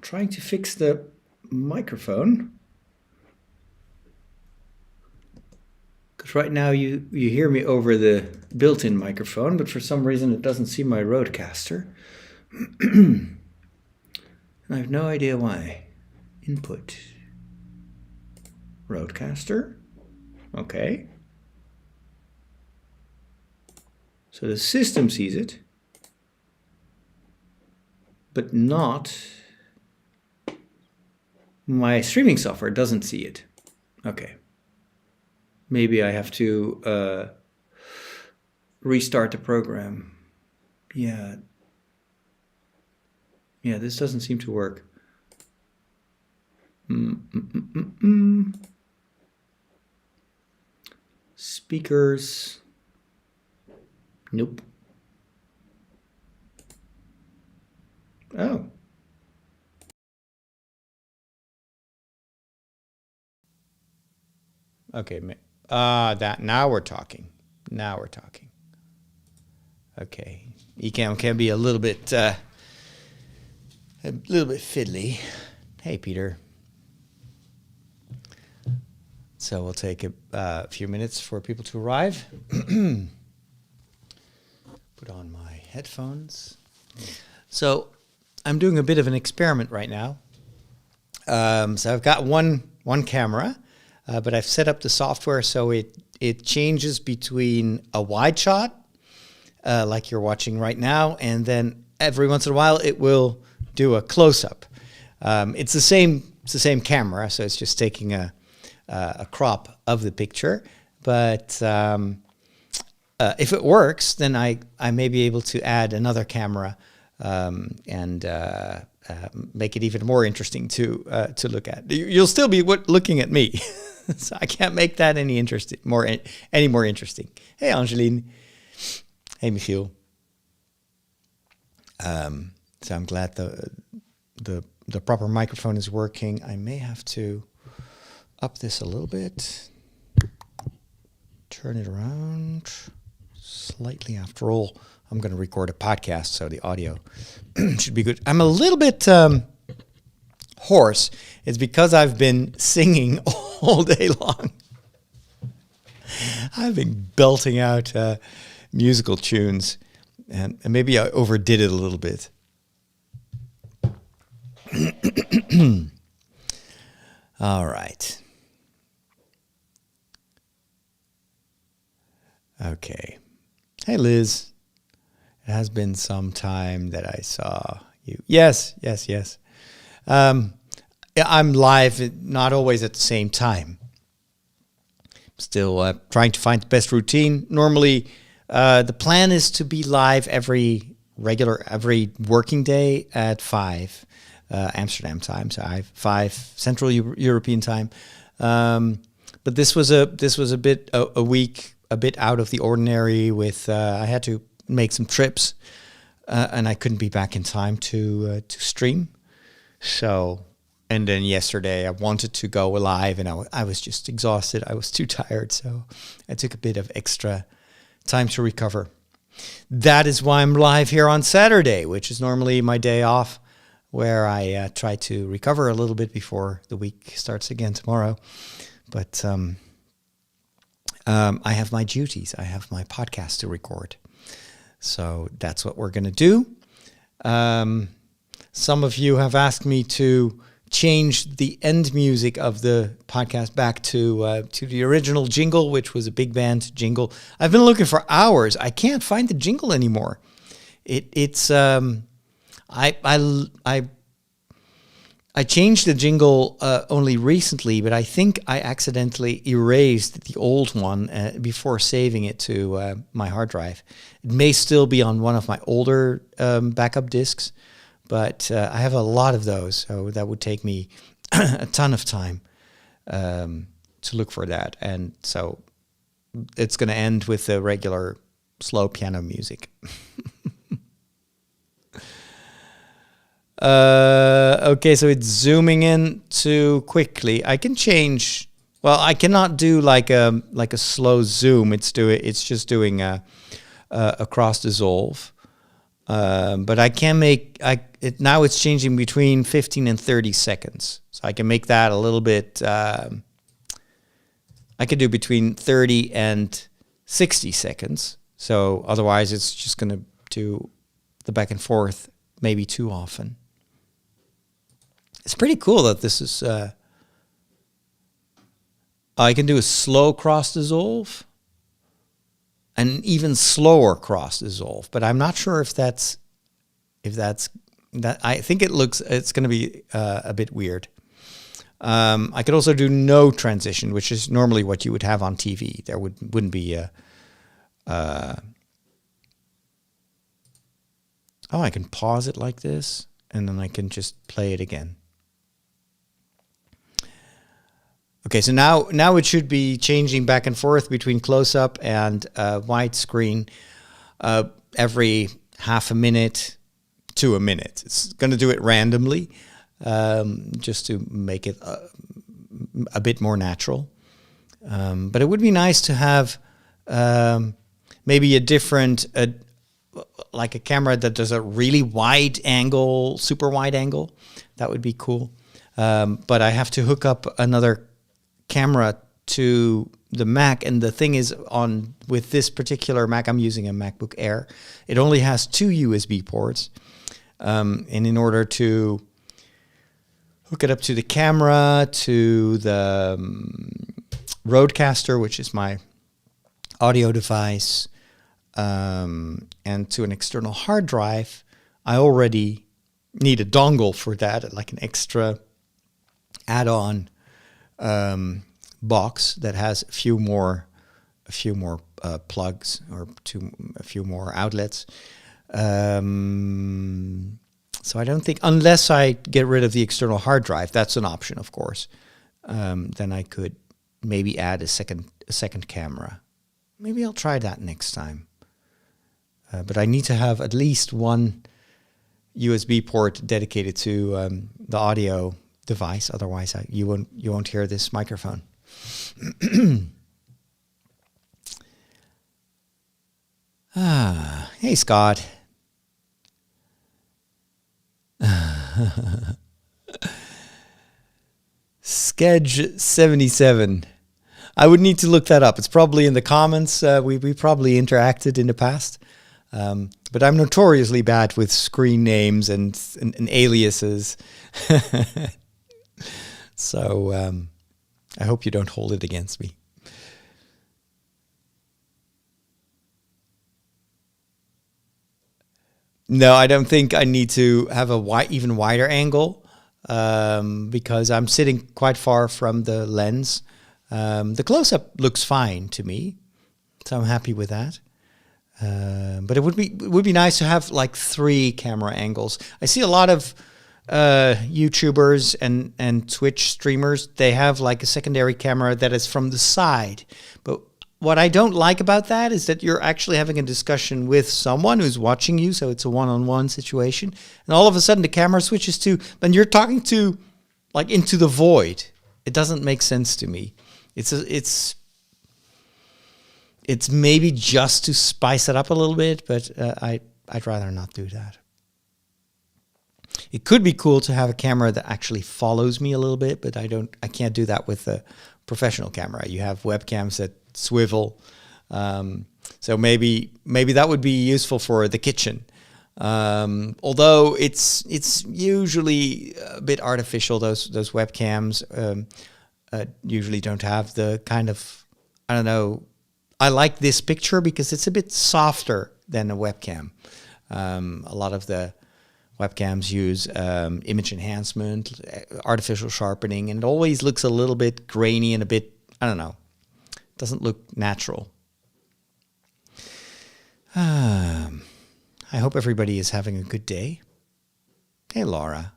Trying to fix the microphone. Because right now you hear me over the built-in microphone, but for some reason it doesn't see my Rodecaster. And I have no idea why. Input. Rodecaster. Okay. So the system sees it, but not my streaming software doesn't see it. Okay. Maybe I have to restart the program. Yeah, this doesn't seem to work. Speakers. Nope. Oh. Okay, that now we're talking. Now we're talking. Okay, Ecamm can be a little bit fiddly. Hey, Peter. So we'll take a few minutes for people to arrive. Put on my headphones. So I'm doing a bit of an experiment right now. So I've got one camera, but I've set up the software so it changes between a wide shot, like you're watching right now, and then every once in a while it will do a close-up. It's the same camera, so it's just taking a crop of the picture. But if it works, then I may be able to add another camera and make it even more interesting to look at. You'll still be looking at me, so I can't make that any more interesting. Hey, Angeline. Hey, Michiel. So I'm glad the proper microphone is working. I may have to up this a little bit, turn it around slightly. After all, I'm going to record a podcast, so the audio should be good. I'm a little bit hoarse. It's because I've been singing all day long. I've been belting out musical tunes, and maybe I overdid it a little bit. All right. Okay. Hey, Liz. It has been some time that I saw you. Yes. I'm live, not always at the same time. Still trying to find the best routine. Normally, the plan is to be live every working day at 5 Amsterdam time. So I have 5 Central European time. But this was a bit a week, a bit out of the ordinary. With I had to make some trips, and I couldn't be back in time to stream. So, and then yesterday I wanted to go live, and I was just exhausted. I was too tired, so I took a bit of extra time to recover. That is why I'm live here on Saturday, which is normally my day off, where I try to recover a little bit before the week starts again tomorrow. But I have my duties. I have my podcast to record. So that's what we're going to do. Some of you have asked me to change the end music of the podcast back to the original jingle, which was a big band jingle. I've been looking for hours. I can't find the jingle anymore. I changed the jingle only recently, but I think I accidentally erased the old one before saving it to my hard drive. It may still be on one of my older backup discs, but I have a lot of those, so that would take me a ton of time to look for that. And so it's going to end with the regular slow piano music. Okay, so it's zooming in too quickly. I can change. Well, I cannot do like a slow zoom. It's just doing a cross dissolve. But I can make now it's changing between 15 and 30 seconds. So I can make that a little bit. I could do between 30 and 60 seconds. So otherwise, it's just going to do the back and forth maybe too often. It's pretty cool that this is. I can do a slow cross dissolve, and even slower cross dissolve, but I'm not sure if that's that. I think it's going to be a bit weird. I could also do no transition, which is normally what you would have on TV. There wouldn't be a. I can pause it like this, and then I can just play it again. Okay, so now it should be changing back and forth between close-up and widescreen every half a minute to a minute. It's going to do it randomly just to make it a bit more natural. But it would be nice to have maybe a different, like a camera that does a really wide angle, super wide angle. That would be cool. But I have to hook up another camera to the Mac, and the thing is, with this particular Mac, I'm using a MacBook Air. It only has 2 USB ports, and in order to hook it up to the camera, to the Rodecaster, which is my audio device, and to an external hard drive, I already need a dongle for that, like an extra add-on box that has a few more plugs or a few more outlets. So I don't think, unless I get rid of the external hard drive, that's an option, of course. Then I could maybe add a second camera. Maybe I'll try that next time. But I need to have at least one USB port dedicated to the audio device. Otherwise, you won't hear this microphone. Hey Scott. Sketch 77. I would need to look that up. It's probably in the comments. We probably interacted in the past. But I'm notoriously bad with screen names and aliases. So I hope you don't hold it against me. No, I don't think I need to have a even wider angle because I'm sitting quite far from the lens. The close-up looks fine to me, so I'm happy with that. But it would be nice to have like 3 camera angles. I see a lot of YouTubers and Twitch streamers. They have like a secondary camera that is from the side. But what I don't like about that is that you're actually having a discussion with someone who's watching you, so it's a one-on-one situation. And all of a sudden the camera switches to, and you're talking to like into the void. It doesn't make sense to me. It's maybe just to spice it up a little bit, but I'd rather not do that. It could be cool to have a camera that actually follows me a little bit, but I can't do that with a professional camera. You have webcams that swivel, so maybe that would be useful for the kitchen. Although it's usually a bit artificial. Those webcams usually don't have the kind of, I don't know. I like this picture because it's a bit softer than a webcam. A lot of the webcams use image enhancement, artificial sharpening, and it always looks a little bit grainy and a bit, I don't know, doesn't look natural. I hope everybody is having a good day. Hey, Laura.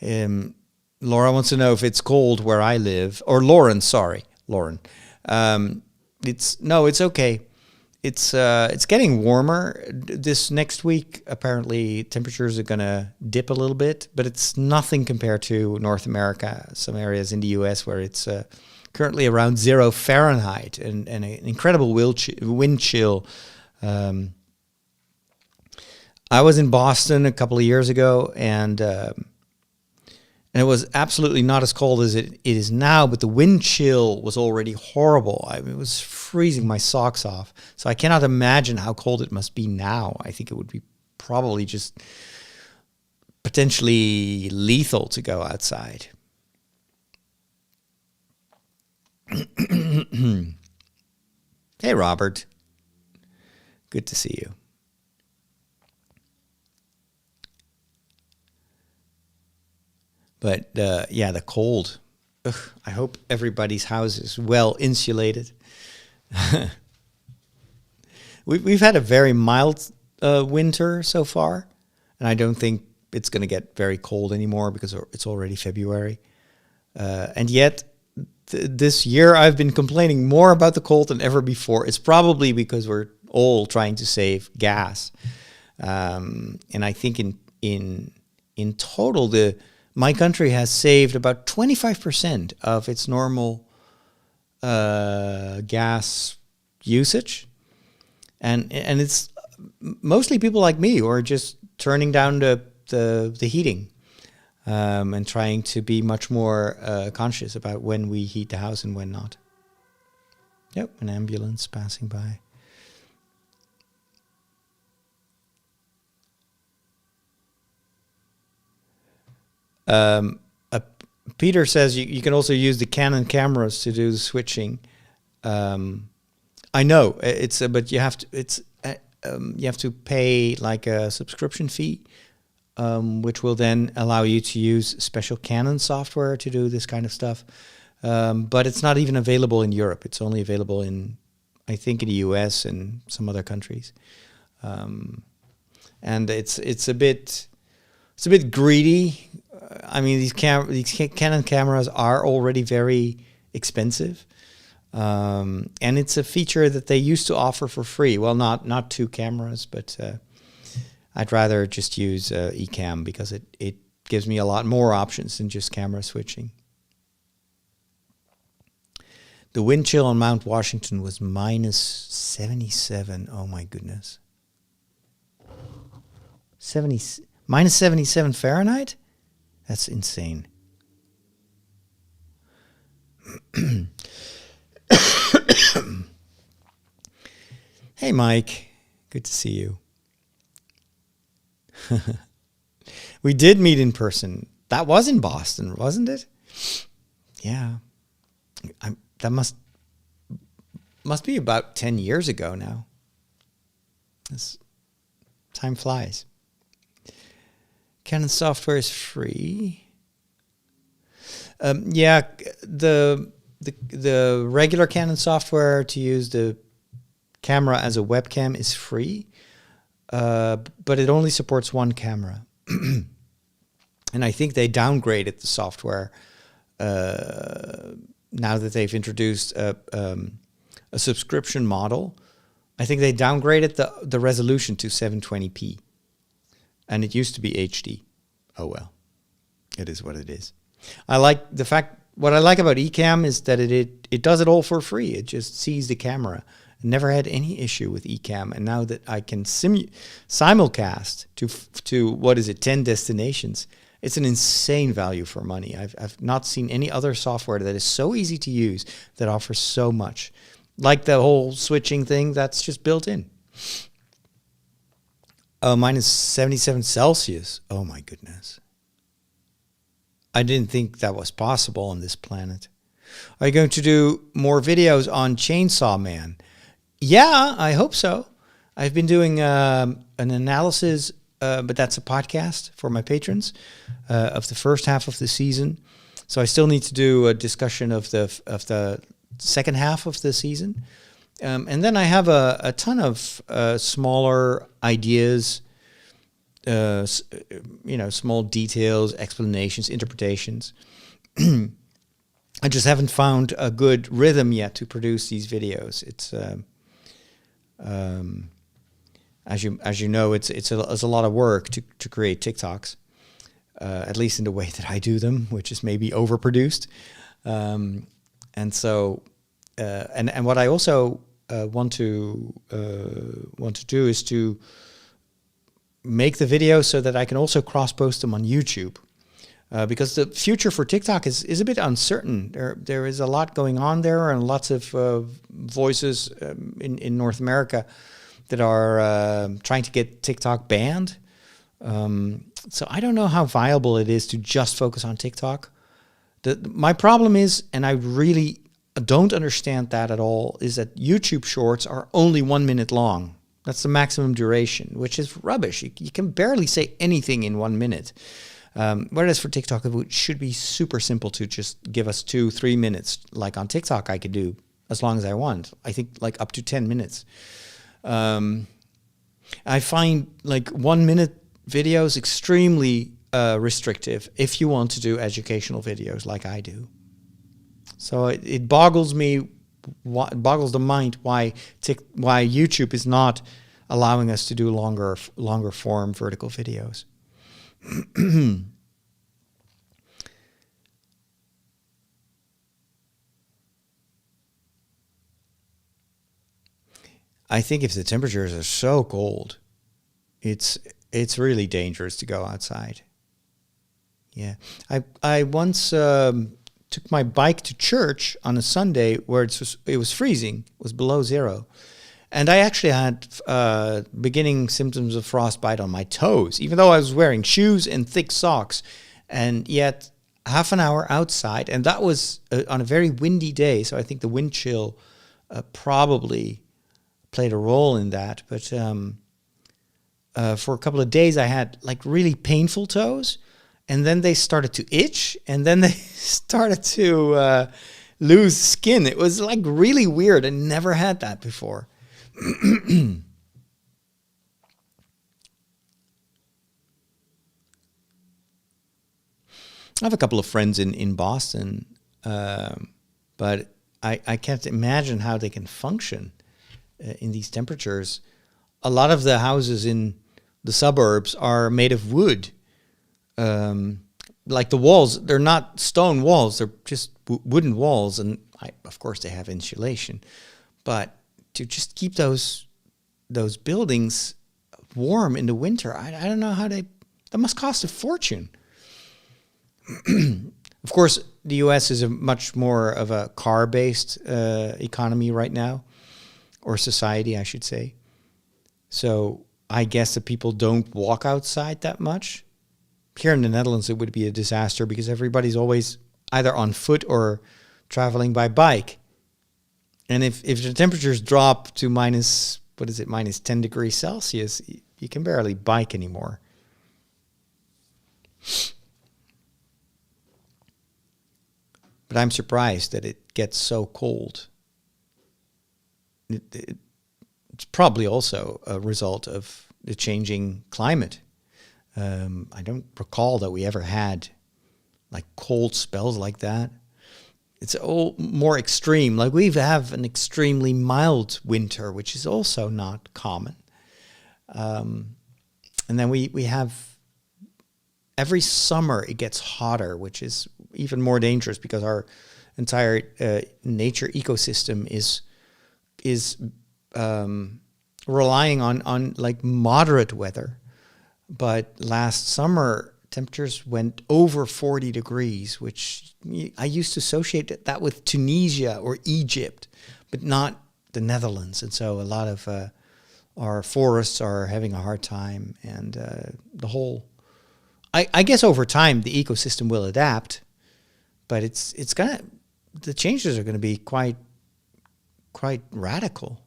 Laura wants to know if it's cold where I live, or Lauren, sorry, Lauren. It's okay. It's getting warmer. This next week, apparently, temperatures are going to dip a little bit, but it's nothing compared to North America. Some areas in the U.S. where it's currently around 0 Fahrenheit and an incredible wind chill. I was in Boston a couple of years ago, and it was absolutely not as cold as it is now, but the wind chill was already horrible. I mean, it was freezing my socks off. So I cannot imagine how cold it must be now. I think it would be probably just potentially lethal to go outside. Hey, Robert. Good to see you. But yeah, the cold. Ugh, I hope everybody's house is well insulated. We've had a very mild winter so far, and I don't think it's going to get very cold anymore because it's already February. And yet, this year I've been complaining more about the cold than ever before. It's probably because we're all trying to save gas, and I think in total my country has saved about 25% of its normal gas usage, and it's mostly people like me who are just turning down the heating and trying to be much more conscious about when we heat the house and when not. Yep, an ambulance passing by. Peter says you can also use the Canon cameras to do the switching. I know but you have to pay like a subscription fee, which will then allow you to use special Canon software to do this kind of stuff. But it's not even available in Europe. It's only available I think in the US and some other countries. And it's a bit greedy. I mean, these Canon cameras are already very expensive, and it's a feature that they used to offer for free. Well, not two cameras, but I'd rather just use eCam because it gives me a lot more options than just camera switching. The wind chill on Mount Washington was minus 77. Oh my goodness. Minus 77 Fahrenheit? That's insane. Hey, Mike. Good to see you. We did meet in person. That was in Boston, wasn't it? Yeah. That must be about 10 years ago now. Time flies. Canon software is free. Yeah, the regular Canon software to use the camera as a webcam is free, but it only supports one camera. And I think they downgraded the software now that they've introduced a subscription model. I think they downgraded the resolution to 720p. And it used to be HD. Oh well, it is what it is. I like the fact. What I like about eCam is that it does it all for free. It just sees the camera. I never had any issue with eCam, and now that I can simulcast to what is it, 10 destinations, it's an insane value for money. I've not seen any other software that is so easy to use that offers so much. Like the whole switching thing, that's just built in. Oh, minus 77 Celsius. Oh, my goodness. I didn't think that was possible on this planet. Are you going to do more videos on Chainsaw Man? Yeah, I hope so. I've been doing an analysis, but that's a podcast for my patrons, of the first half of the season. So I still need to do a discussion of the second half of the season. And then I have a ton of smaller ideas, small details, explanations, interpretations. I just haven't found a good rhythm yet to produce these videos. It's as you know, it's a lot of work to create TikToks, at least in the way that I do them, which is maybe overproduced. And so, and what I also want to do is to, make the videos so that I can also cross-post them on YouTube. Because the future for TikTok is a bit uncertain. There is a lot going on there, and lots of voices in North America that are trying to get TikTok banned. So I don't know how viable it is to just focus on TikTok. My problem is, and I really don't understand that at all, is that YouTube Shorts are only 1 minute long. That's the maximum duration, which is rubbish. You can barely say anything in 1 minute. Whereas for TikTok, it should be super simple to just give us 2-3 minutes. Like on TikTok, I could do as long as I want. I think like up to 10 minutes. I find like 1 minute videos extremely restrictive if you want to do educational videos like I do. So it boggles the mind why YouTube is not allowing us to do longer form vertical videos. I think if the temperatures are so cold, it's really dangerous to go outside. Yeah, I once took my bike to church on a Sunday where it was freezing, it was below zero. And I actually had beginning symptoms of frostbite on my toes, even though I was wearing shoes and thick socks. And yet half an hour outside, and that was on a very windy day. So I think the wind chill probably played a role in that. But for a couple of days, I had like really painful toes. And then they started to itch, and then they started to lose skin. It was like really weird. I never had that before. I have a couple of friends in Boston, but I can't imagine how they can function in these temperatures. A lot of the houses in the suburbs are made of wood. Like the walls, they're not stone walls, they're just wooden walls. And of course they have insulation, but to just keep those buildings warm in the winter, I don't know how that must cost a fortune. Of course, the US is a much more of a car-based economy right now, or society, I should say. So I guess that people don't walk outside that much. Here in the Netherlands, it would be a disaster because everybody's always either on foot or traveling by bike. And if the temperatures drop to minus 10 degrees Celsius, you can barely bike anymore. But I'm surprised that it gets so cold. It's probably also a result of the changing climate. I don't recall that we ever had like cold spells like that. It's all more extreme. Like we have an extremely mild winter, which is also not common. And then we have every summer it gets hotter, which is even more dangerous because our entire nature ecosystem is relying on like moderate weather. But last summer, temperatures went over 40 degrees, which I used to associate that with Tunisia or Egypt, but not the Netherlands. And so a lot of our forests are having a hard time. And the whole, I guess over time, the ecosystem will adapt, but the changes are going to be quite radical.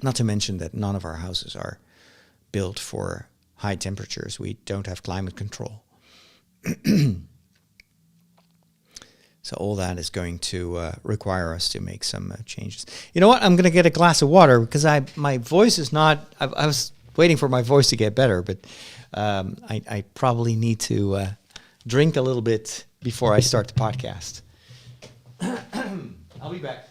Not to mention that none of our houses are built for high temperatures. We don't have climate control. So all that is going to require us to make some changes. You know what? I'm going to get a glass of water because my voice is not... I was waiting for my voice to get better, but I probably need to drink a little bit before I start the podcast. I'll be back.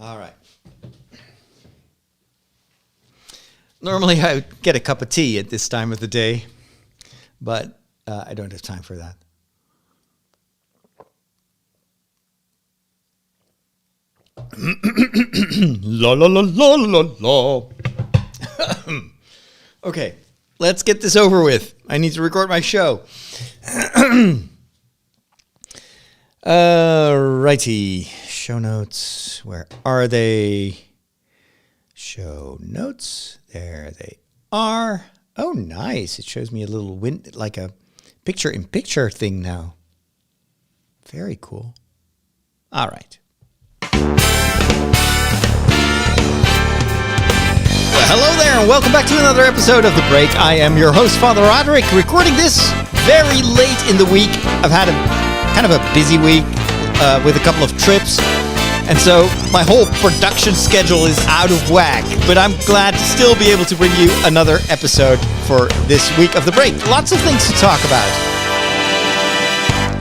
All right. Normally I would get a cup of tea at this time of the day, but I don't have time for that. La la la la la la. Okay, let's get this over with. I need to record my show. Righty. Show notes. Where are they? Show notes. There they are. Oh, nice. It shows me a little like a picture-in-picture thing now. Very cool. All right. Well, hello there, and welcome back to another episode of The Break. I am your host, Father Roderick, recording this very late in the week. I've had a kind of a busy week with a couple of trips, and so my whole production schedule is out of whack, but I'm glad to still be able to bring you another episode for this week of The Break. Lots of things to talk about.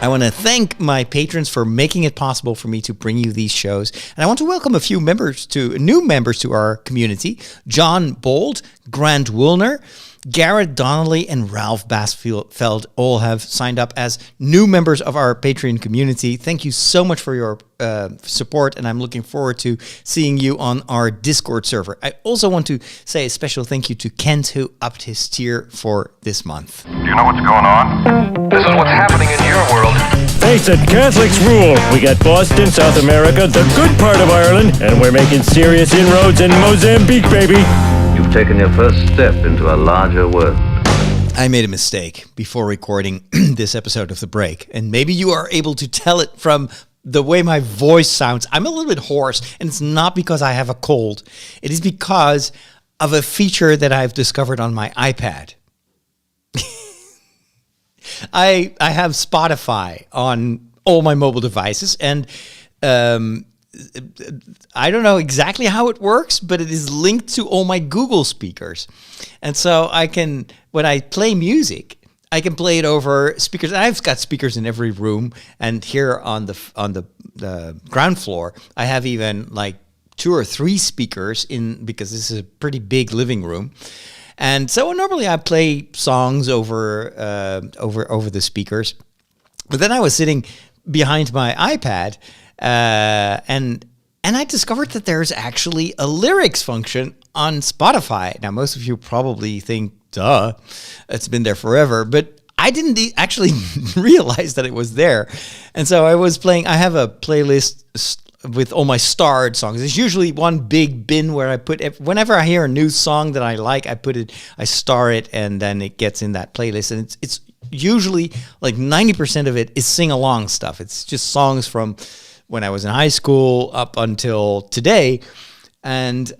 I want to thank my patrons for making it possible for me to bring you these shows. And I want to welcome a few new members to our community. John Bold, Grant Woolner, Garrett Donnelly, and Ralph Bassfeld all have signed up as new members of our Patreon community. Thank you so much for your support, and I'm looking forward to seeing you on our Discord server. I also want to say a special thank you to Kent, who upped his tier for this month. Do you know what's going on? This is what's happening in your world. Face it, Catholics rule. We got Boston, South America, the good part of Ireland, and we're making serious inroads in Mozambique, baby. You've taken your first step into a larger world. I made a mistake before recording this episode of The Break, and maybe you are able to tell it from the way my voice sounds. I'm a little bit hoarse, and it's not because I have a cold. It is because of a feature that I've discovered on my iPad. I have Spotify on all my mobile devices, and I don't know exactly how it works, but it is linked to all my Google speakers. And so when I play music, I can play it over speakers. I've got speakers in every room, and here on the ground floor, I have even like 2 or 3 speakers because this is a pretty big living room. And so normally I play songs over the speakers, but then I was sitting behind my iPad, and I discovered that there's actually a lyrics function on Spotify. Now, most of you probably think, duh, it's been there forever, but I didn't actually realize that it was there. And so I was playing. I have a playlist with all my starred songs. It's usually one big bin where I put, whenever I hear a new song that I like, I star it, and then it gets in that playlist. And it's usually like 90% of it is sing-along stuff. It's just songs from when I was in high school up until today. And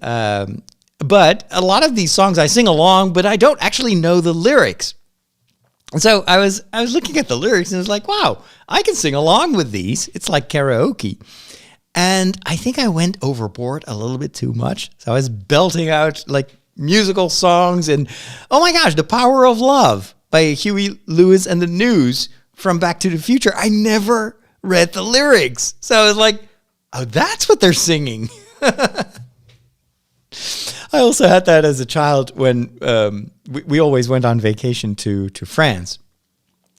but a lot of these songs I sing along, but I don't actually know the lyrics. And so I was looking at the lyrics, and I was like, wow, I can sing along with these. It's like karaoke. And I think I went overboard a little bit too much. So I was belting out like musical songs, and oh my gosh, The Power of Love by Huey Lewis and the News from Back to the Future. I never read the lyrics. So I was like, oh, that's what they're singing. I also had that as a child when we always went on vacation to France.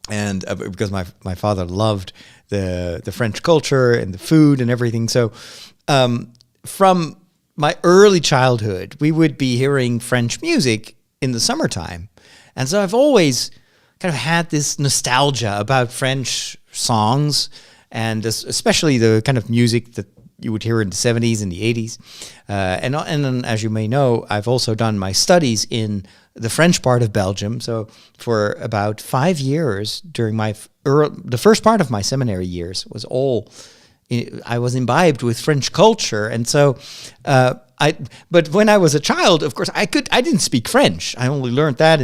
And because my father loved the French culture and the food and everything. So from my early childhood, we would be hearing French music in the summertime. And so I've always kind of had this nostalgia about French songs, and especially the kind of music that you would hear in the 70s and the 80s. And then, as you may know, I've also done my studies in the French part of Belgium. So for about 5 years during the first part of my seminary years I was imbibed with French culture. And so but when I was a child, of course, I didn't speak French. I only learned that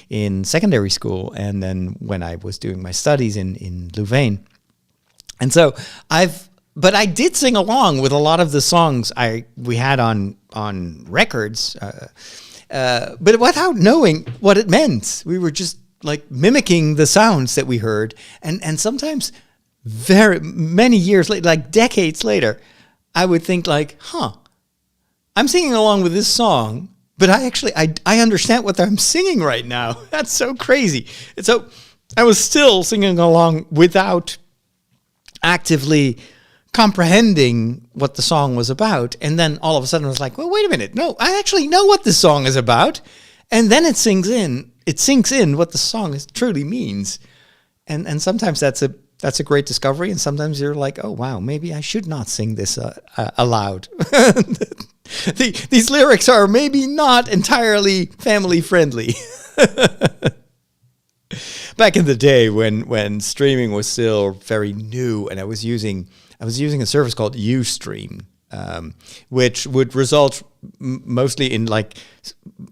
in secondary school, and then when I was doing my studies in Louvain. And so but I did sing along with a lot of the songs we had on records, but without knowing what it meant. We were just like mimicking the sounds that we heard, and sometimes very many years later, like decades later, I would think like, I'm singing along with this song, but I understand what I'm singing right now. That's so crazy. And so I was still singing along without actively comprehending what the song was about. And then all of a sudden I was like, well, wait a minute. No, I actually know what this song is about. And then it sinks in what the song truly means. And sometimes that's a great discovery. And sometimes you're like, oh, wow, maybe I should not sing this aloud. These lyrics are maybe not entirely family friendly. Back in the day when streaming was still very new, and I was using a service called Ustream, which would result mostly in like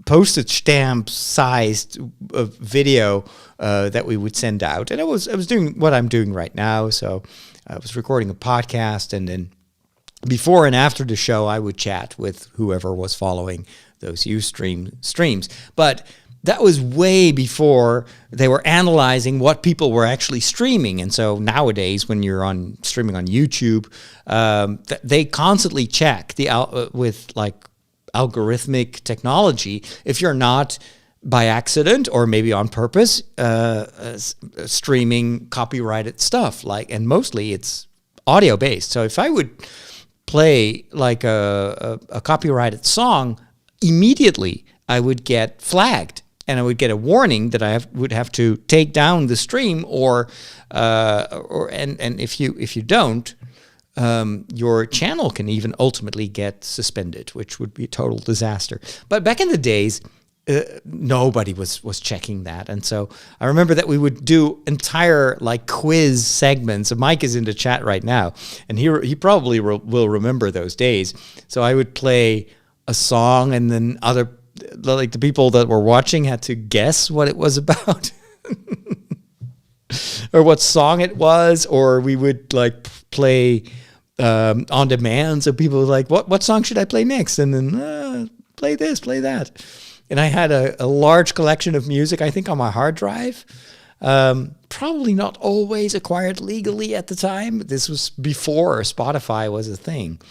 postage stamp sized video that we would send out. And I was doing what I'm doing right now. So I was recording a podcast, and then before and after the show, I would chat with whoever was following those Ustream streams. But that was way before they were analyzing what people were actually streaming. And so nowadays, when you're streaming on YouTube, they constantly check with like algorithmic technology if you're not by accident or maybe on purpose streaming copyrighted stuff. And mostly it's audio based. So if I would play like a copyrighted song, immediately I would get flagged. And I would get a warning that I would have to take down the stream, or if you don't, your channel can even ultimately get suspended, which would be a total disaster. But back in the days, nobody was checking that, and so I remember that we would do entire like quiz segments. So Mike is in the chat right now, and he probably will remember those days. So I would play a song, and then the people that were watching had to guess what it was about or what song it was, or we would like play on demand. So people were like, what song should I play next? And then play this, play that. And I had a large collection of music, I think, on my hard drive. Probably not always acquired legally at the time. This was before Spotify was a thing.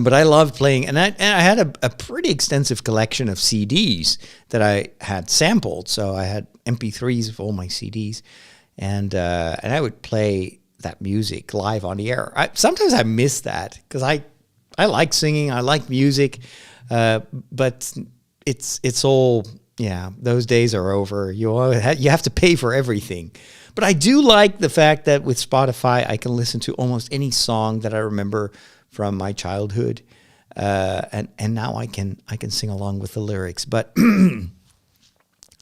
But I loved playing, and I had a pretty extensive collection of CDs that I had sampled. So I had MP3s of all my CDs, and I would play that music live on the air. Sometimes I miss that because I like singing, I like music, but it's all, those days are over. You have to pay for everything. But I do like the fact that with Spotify I can listen to almost any song that I remember from my childhood, and now I can sing along with the lyrics. But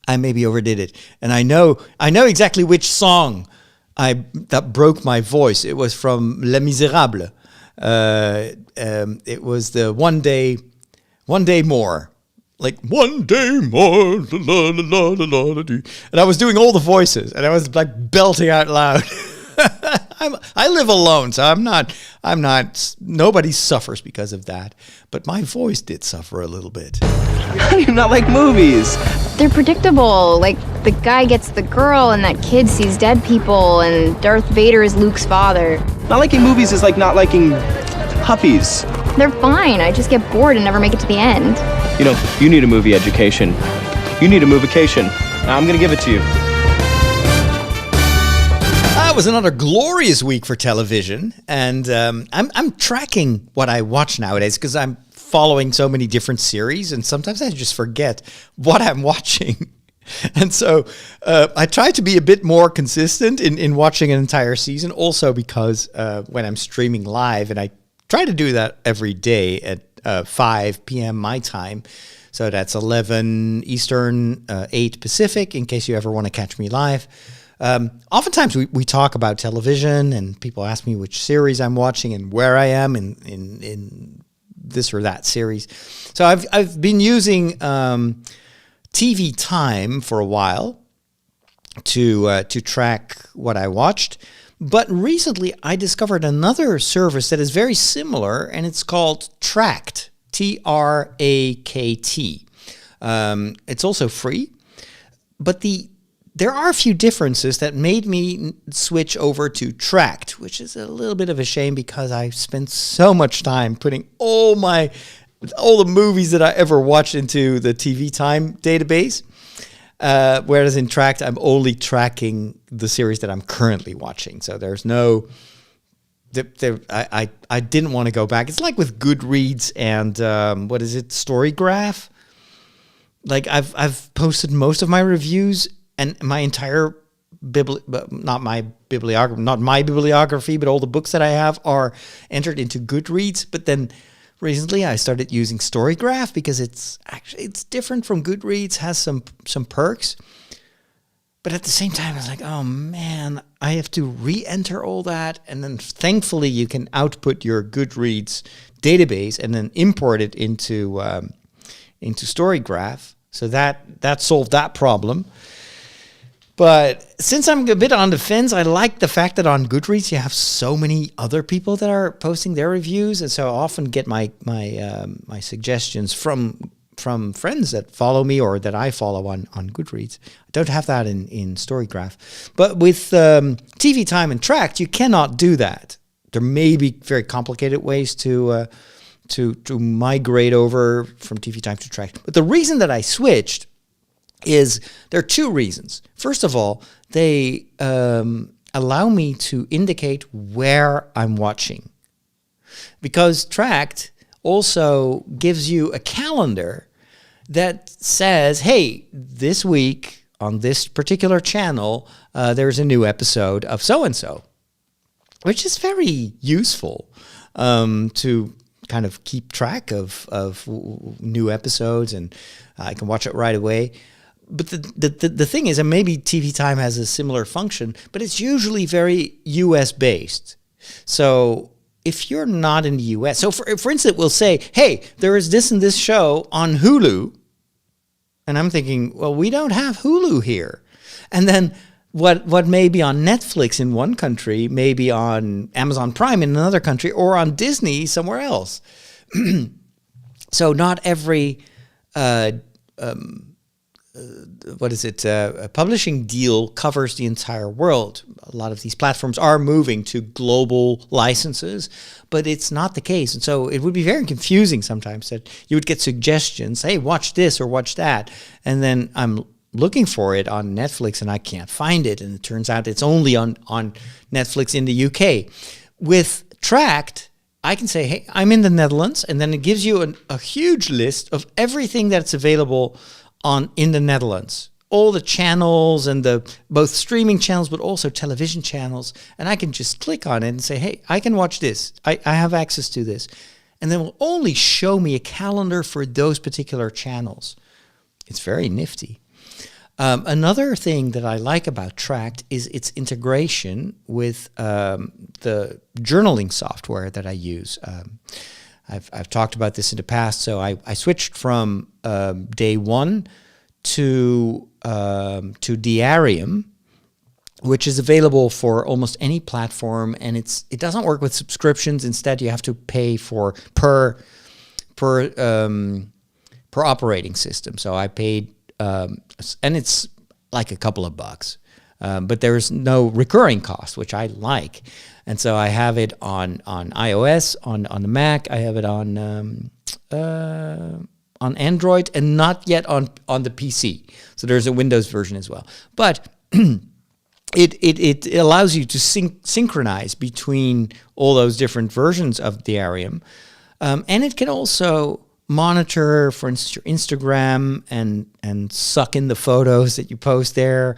I maybe overdid it, and I know exactly which song that broke my voice. It was from Les Miserables. It was the one day more, like one day more, la, la, la, la, la, la, and I was doing all the voices, and I was like belting out loud. I live alone, so I'm not, nobody suffers because of that. But my voice did suffer a little bit. How do you not like movies? They're predictable. Like, the guy gets the girl, and that kid sees dead people, and Darth Vader is Luke's father. Not liking movies is like not liking puppies. They're fine. I just get bored and never make it to the end. You know, you need a movie education. You need a movication. I'm gonna give it to you. That was another glorious week for television, and I'm tracking what I watch nowadays because I'm following so many different series, and sometimes I just forget what I'm watching. And so I try to be a bit more consistent in watching an entire season, also because when I'm streaming live, and I try to do that every day at 5 p.m. my time, so that's 11 Eastern, 8 Pacific, in case you ever want to catch me live. Oftentimes we talk about television, and people ask me which series I'm watching and where I am in this or that series. So I've been using TV Time for a while to track what I watched. But recently I discovered another service that is very similar, and it's called Trakt, Trakt. It's also free, but the there are a few differences that made me switch over to Tracked, which is a little bit of a shame because I spent so much time putting all the movies that I ever watched into the TV Time database. Whereas in Tracked, I'm only tracking the series that I'm currently watching. So there's no... I didn't want to go back. It's like with Goodreads and Storygraph. Like I've posted most of my reviews and my entire not my bibliography, but all the books that I have are entered into Goodreads. But then recently I started using Storygraph because it's different from Goodreads, has some perks. But at the same time, I was like, oh man, I have to re-enter all that. And then thankfully you can output your Goodreads database and then import it into Storygraph. So that solved that problem. But since I'm a bit on the fence, I like the fact that on Goodreads you have so many other people that are posting their reviews. And so I often get my suggestions from friends that follow me or that I follow on Goodreads. I don't have that in Storygraph. But with TV Time and Tracked, you cannot do that. There may be very complicated ways to migrate over from TV Time to Tracked. But the reason that I switched is there are two reasons. First of all, they allow me to indicate where I'm watching. Because Tracked also gives you a calendar that says, hey, this week on this particular channel, there's a new episode of so-and-so, which is very useful to kind of keep track of new episodes, and I can watch it right away. But the thing is, and maybe TV Time has a similar function, but it's usually very US based. So if you're not in the US, so for instance, we'll say, hey, there is this and this show on Hulu. And I'm thinking, well, we don't have Hulu here. And then what may be on Netflix in one country may be on Amazon Prime in another country or on Disney somewhere else. So not every a publishing deal covers the entire world. A lot of these platforms are moving to global licenses, but it's not the case. And so it would be very confusing sometimes that you would get suggestions, hey, watch this or watch that. And then I'm looking for it on Netflix and I can't find it. And it turns out it's only on Netflix in the UK. With Tracked, I can say, hey, I'm in the Netherlands. And then it gives you a huge list of everything that's available in the Netherlands, all the channels and both streaming channels, but also television channels. And I can just click on it and say, hey, I can watch this. I have access to this. And then it will only show me a calendar for those particular channels. It's very nifty. Another thing that I like about Tracked is its integration with the journaling software that I use. I've talked about this in the past, so I switched from day one to Diarium, which is available for almost any platform, and it doesn't work with subscriptions. Instead, you have to pay for per operating system. So I paid, and it's like a couple of bucks, but there's no recurring cost, which I like. And so I have it on iOS, on the Mac. I have it on Android, and not yet on the PC. So there's a Windows version as well. But it allows you to synchronize between all those different versions of Diarium. And it can also monitor, for instance, your Instagram and suck in the photos that you post there.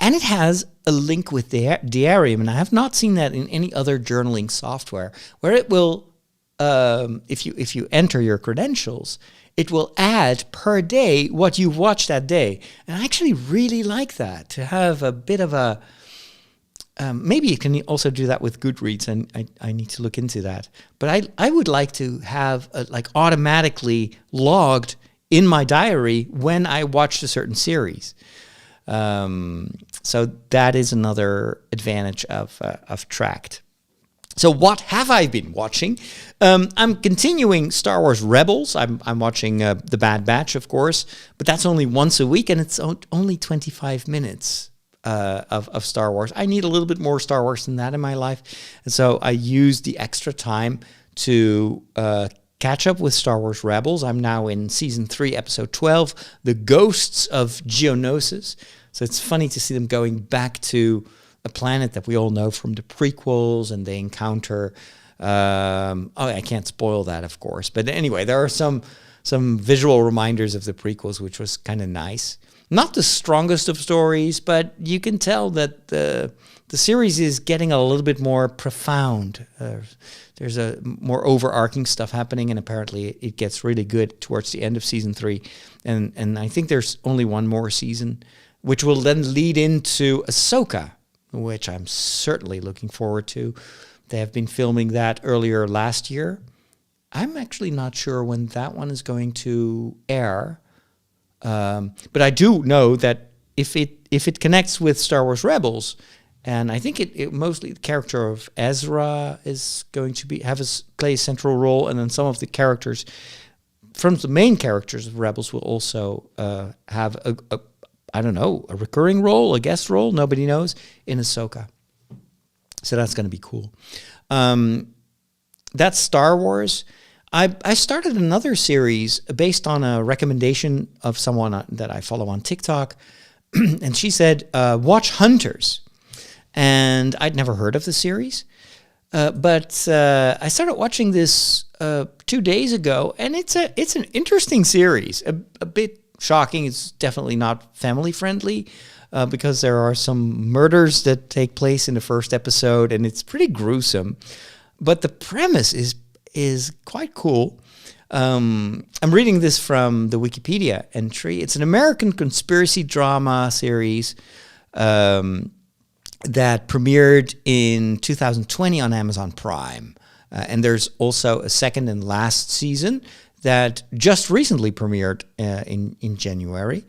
And it has a link with Diarium, and I have not seen that in any other journaling software, where it will, if you enter your credentials, it will add per day what you've watched that day. And I actually really like that, to have a bit of a, maybe you can also do that with Goodreads, and I need to look into that. But I would like to have like automatically logged in my diary when I watched a certain series. So that is another advantage of Tracked. So what have I been watching? I'm continuing Star Wars Rebels. I'm watching The Bad Batch, of course, but that's only once a week, and it's only 25 minutes. of Star Wars. I need a little bit more Star Wars than that in my life, and so I used the extra time to catch up with Star Wars Rebels. I'm now in season 3, episode 12, The Ghosts of Geonosis. So it's funny to see them going back to a planet that we all know from the prequels, and they encounter. I can't spoil that, of course, but anyway, there are some visual reminders of the prequels, which was kind of nice. Not the strongest of stories, but you can tell that the series is getting a little bit more profound. There's a more overarching stuff happening, and apparently it gets really good towards the end of season 3. And I think there's only one more season, which will then lead into Ahsoka, which I'm certainly looking forward to. They have been filming that earlier last year. I'm actually not sure when that one is going to air. But I do know that if it connects with Star Wars Rebels, and I think it mostly the character of Ezra is going to play a central role, and then some of the characters from the main characters of Rebels will also have a recurring role, a guest role, nobody knows, in Ahsoka. So that's going to be cool. That's Star Wars. I started another series based on a recommendation of someone that I follow on TikTok, and she said, watch Hunters. And I'd never heard of the series, but I started watching this 2 days ago, and it's an interesting series, a bit shocking. It's definitely not family friendly, because there are some murders that take place in the first episode, and it's pretty gruesome. But the premise is quite cool. I'm reading this from the Wikipedia entry. It's an American conspiracy drama series that premiered in 2020 on Amazon Prime. And there's also a second and last season that just recently premiered in January.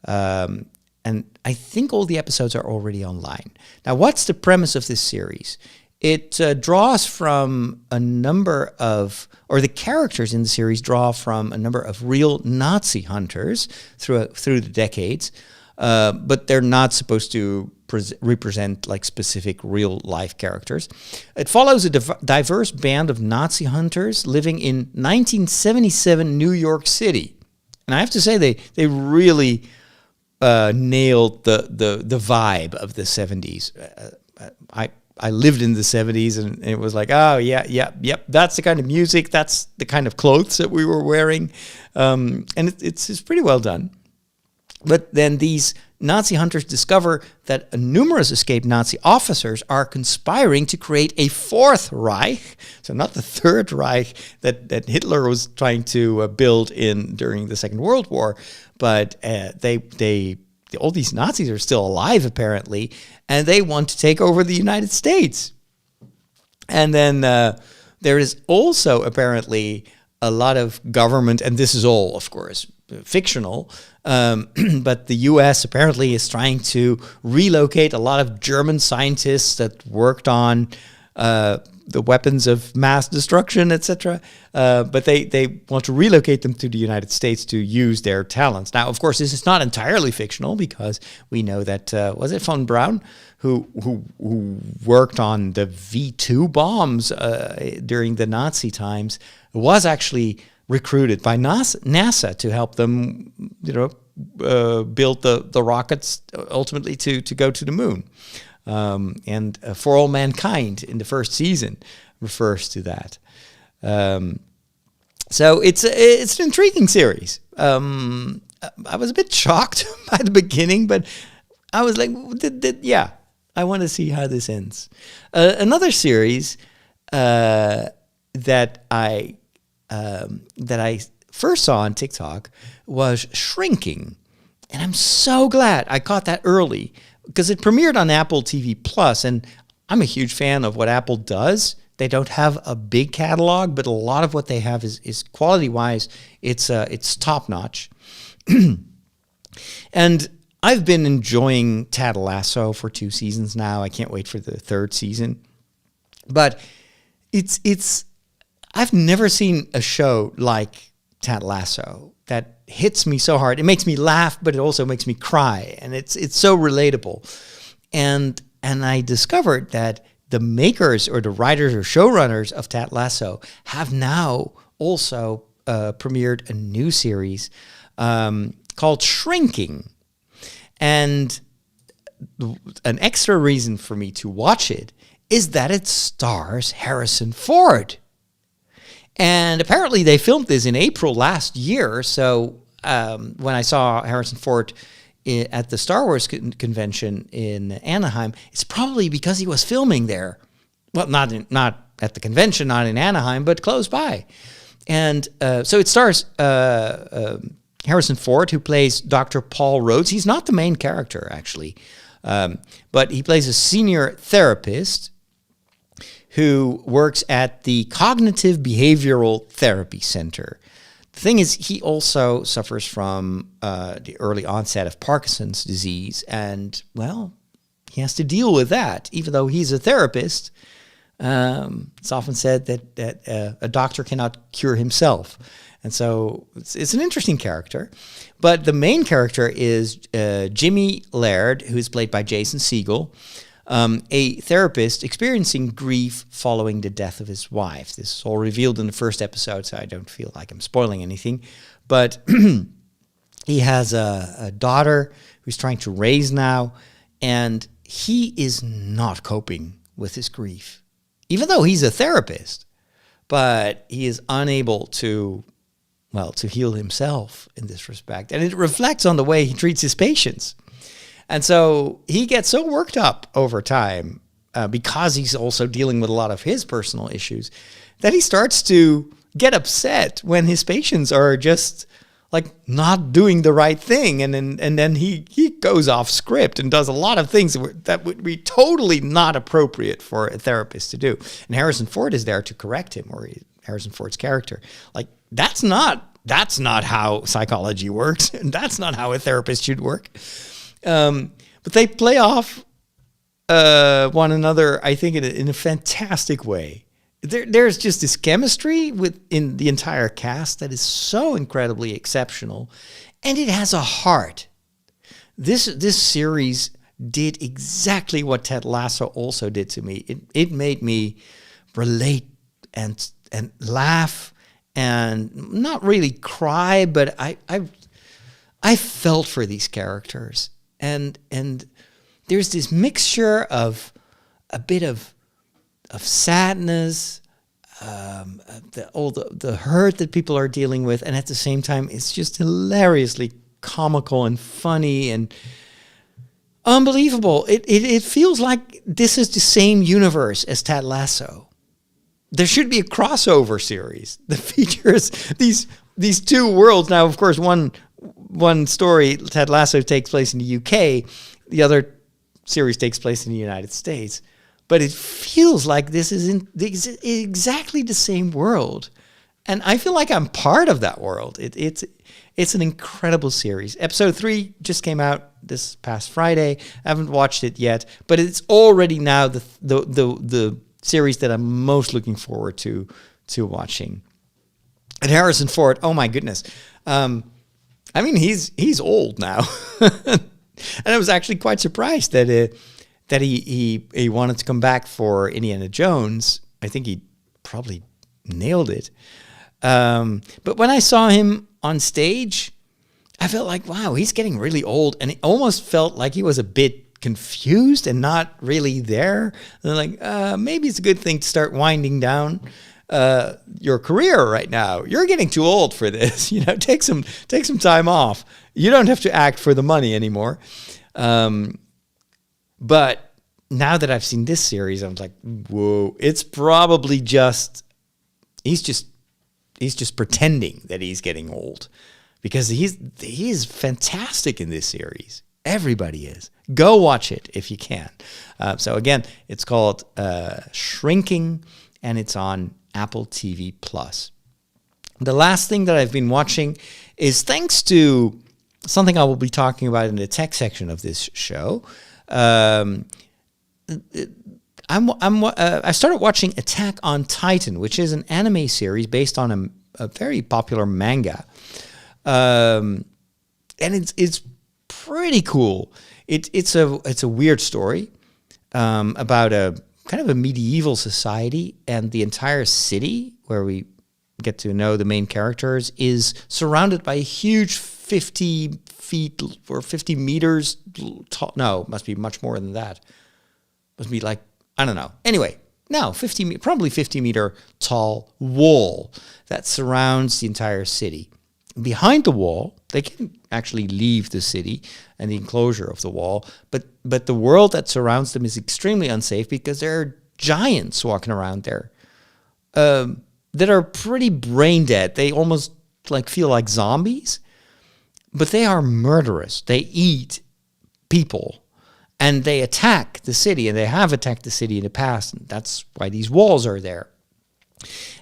And I think all the episodes are already online. Now, what's the premise of this series? It draws from a number of, or the characters in the series draw from a number of real Nazi hunters through the decades, but they're not supposed to represent like specific real life characters. It follows a diverse band of Nazi hunters living in 1977 New York City. And I have to say they really nailed the vibe of the 70s. I lived in the 70s, and it was like, oh, yep. That's the kind of music. That's the kind of clothes that we were wearing. And it's pretty well done. But then these Nazi hunters discover that numerous escaped Nazi officers are conspiring to create a Fourth Reich. So not the Third Reich that Hitler was trying to build during the Second World War, but all these Nazis are still alive, apparently, and they want to take over the United States. And then there is also apparently a lot of government, and this is all, of course, fictional, but the U.S. apparently is trying to relocate a lot of German scientists that worked on the weapons of mass destruction, etc. But they want to relocate them to the United States to use their talents. Now, of course, this is not entirely fictional, because we know that, was it von Braun, who worked on the V2 bombs during the Nazi times, was actually recruited by NASA to help them, build the rockets ultimately to go to the moon. And For All Mankind in the first season refers to that. So it's an intriguing series. I was a bit shocked by the beginning, but I was like, yeah, I want to see how this ends. Another series that I first saw on TikTok was Shrinking. And I'm so glad I caught that early, because it premiered on Apple TV Plus, and I'm a huge fan of what Apple does. They don't have a big catalog, but a lot of what they have is quality-wise, it's top-notch. And I've been enjoying Ted Lasso for 2 seasons now. I can't wait for the 3rd season. But I've never seen a show like Ted Lasso that hits me so hard. It makes me laugh, but it also makes me cry, and it's so relatable. And I discovered that the makers or the writers or showrunners of Ted Lasso have now also premiered a new series called Shrinking. And an extra reason for me to watch it is that it stars Harrison Ford. And apparently they filmed this in April last year. So when I saw Harrison Ford at the Star Wars convention in Anaheim, it's probably because he was filming there. Well, not at the convention, not in Anaheim, but close by. And so it stars Harrison Ford, who plays Dr. Paul Rhodes. He's not the main character, actually, but he plays a senior therapist who works at the Cognitive Behavioral Therapy Center. The thing is, he also suffers from the early onset of Parkinson's disease, and, well, he has to deal with that. Even though he's a therapist, it's often said that a doctor cannot cure himself. And so it's an interesting character. But the main character is Jimmy Laird, who is played by Jason Segel, a therapist experiencing grief following the death of his wife. This is all revealed in the first episode, so I don't feel like I'm spoiling anything. But he has a daughter who's trying to raise now, and he is not coping with his grief, even though he's a therapist. But he is unable to heal himself in this respect. And it reflects on the way he treats his patients. And so he gets so worked up over time because he's also dealing with a lot of his personal issues that he starts to get upset when his patients are just like not doing the right thing. And then he goes off script and does a lot of things that would be totally not appropriate for a therapist to do. And Harrison Ford is there to correct him, or Harrison Ford's character. Like, that's not how psychology works. And that's not how a therapist should work. But they play off one another, I think, in a fantastic way. There's just this chemistry in the entire cast that is so incredibly exceptional, and it has a heart. This series did exactly what Ted Lasso also did to me. It made me relate and laugh and not really cry, but I felt for these characters. And there's this mixture of a bit of sadness, the hurt that people are dealing with, and at the same time, it's just hilariously comical and funny and unbelievable. It feels like this is the same universe as Ted Lasso. There should be a crossover series that features these two worlds. Now, of course, one story, Ted Lasso, takes place in the UK. The other series takes place in the United States. But it feels like this is in exactly the same world. And I feel like I'm part of that world. It's an incredible series. Episode 3 just came out this past Friday. I haven't watched it yet, but it's already now the series that I'm most looking forward to watching. And Harrison Ford, oh my goodness. I mean, he's old now. And I was actually quite surprised that he wanted to come back for Indiana Jones. I think he probably nailed it. But when I saw him on stage, I felt like, wow, he's getting really old. And it almost felt like he was a bit confused and not really there. And like, maybe it's a good thing to start winding down your career right now. You're getting too old for this. Take some time off. You don't have to act for the money anymore. But now that I've seen this series, I'm like, whoa, it's probably he's just pretending that he's getting old, because he's fantastic in this series. Everybody is. Go watch it if you can. So again, it's called Shrinking, and it's on Apple TV Plus. The last thing that I've been watching is, thanks to something I will be talking about in the tech section of this show, I started watching Attack on Titan, which is an anime series based on a very popular manga, and it's pretty cool. It's a weird story about a kind of a medieval society, and the entire city where we get to know the main characters is surrounded by a huge 50 feet or 50 meters tall. No, must be much more than that. Must be like, I don't know. Anyway, no, probably 50 meter tall wall that surrounds the entire city. Behind the wall, they can actually leave the city and the enclosure of the wall, but the world that surrounds them is extremely unsafe because there are giants walking around there that are pretty brain dead. They almost like feel like zombies, but they are murderous. They eat people and they attack the city, and they have attacked the city in the past. And that's why these walls are there.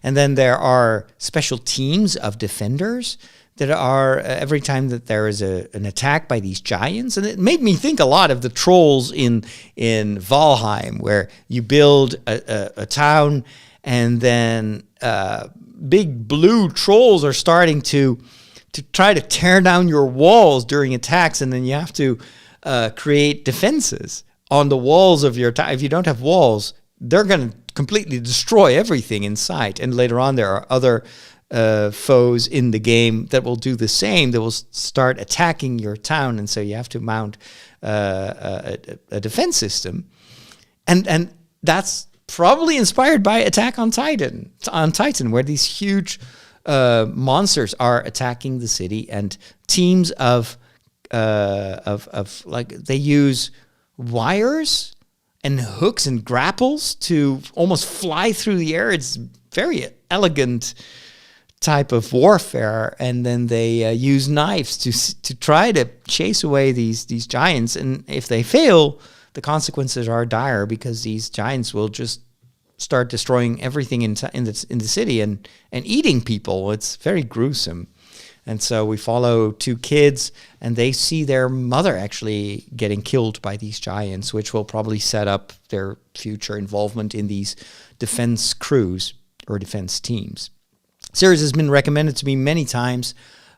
And then there are special teams of defenders that are every time that there is an attack by these giants. And it made me think a lot of the trolls in Valheim, where you build a town and then big blue trolls are starting to try to tear down your walls during attacks, and then you have to create defenses on the walls of your town. If you don't have walls, they're going to completely destroy everything in sight. And later on, there are other foes in the game that will do the same. They will start attacking your town, and so you have to mount a defense system. And that's probably inspired by Attack on Titan, where these huge monsters are attacking the city, and teams of like, they use wires and hooks and grapples to almost fly through the air. It's very elegant type of warfare, and then they use knives to try to chase away these giants. And if they fail, the consequences are dire, because these giants will just start destroying everything in the city and eating people. It's very gruesome. And so we follow two kids, and they see their mother actually getting killed by these giants, which will probably set up their future involvement in these defense crews or defense teams. Series has been recommended to me many times,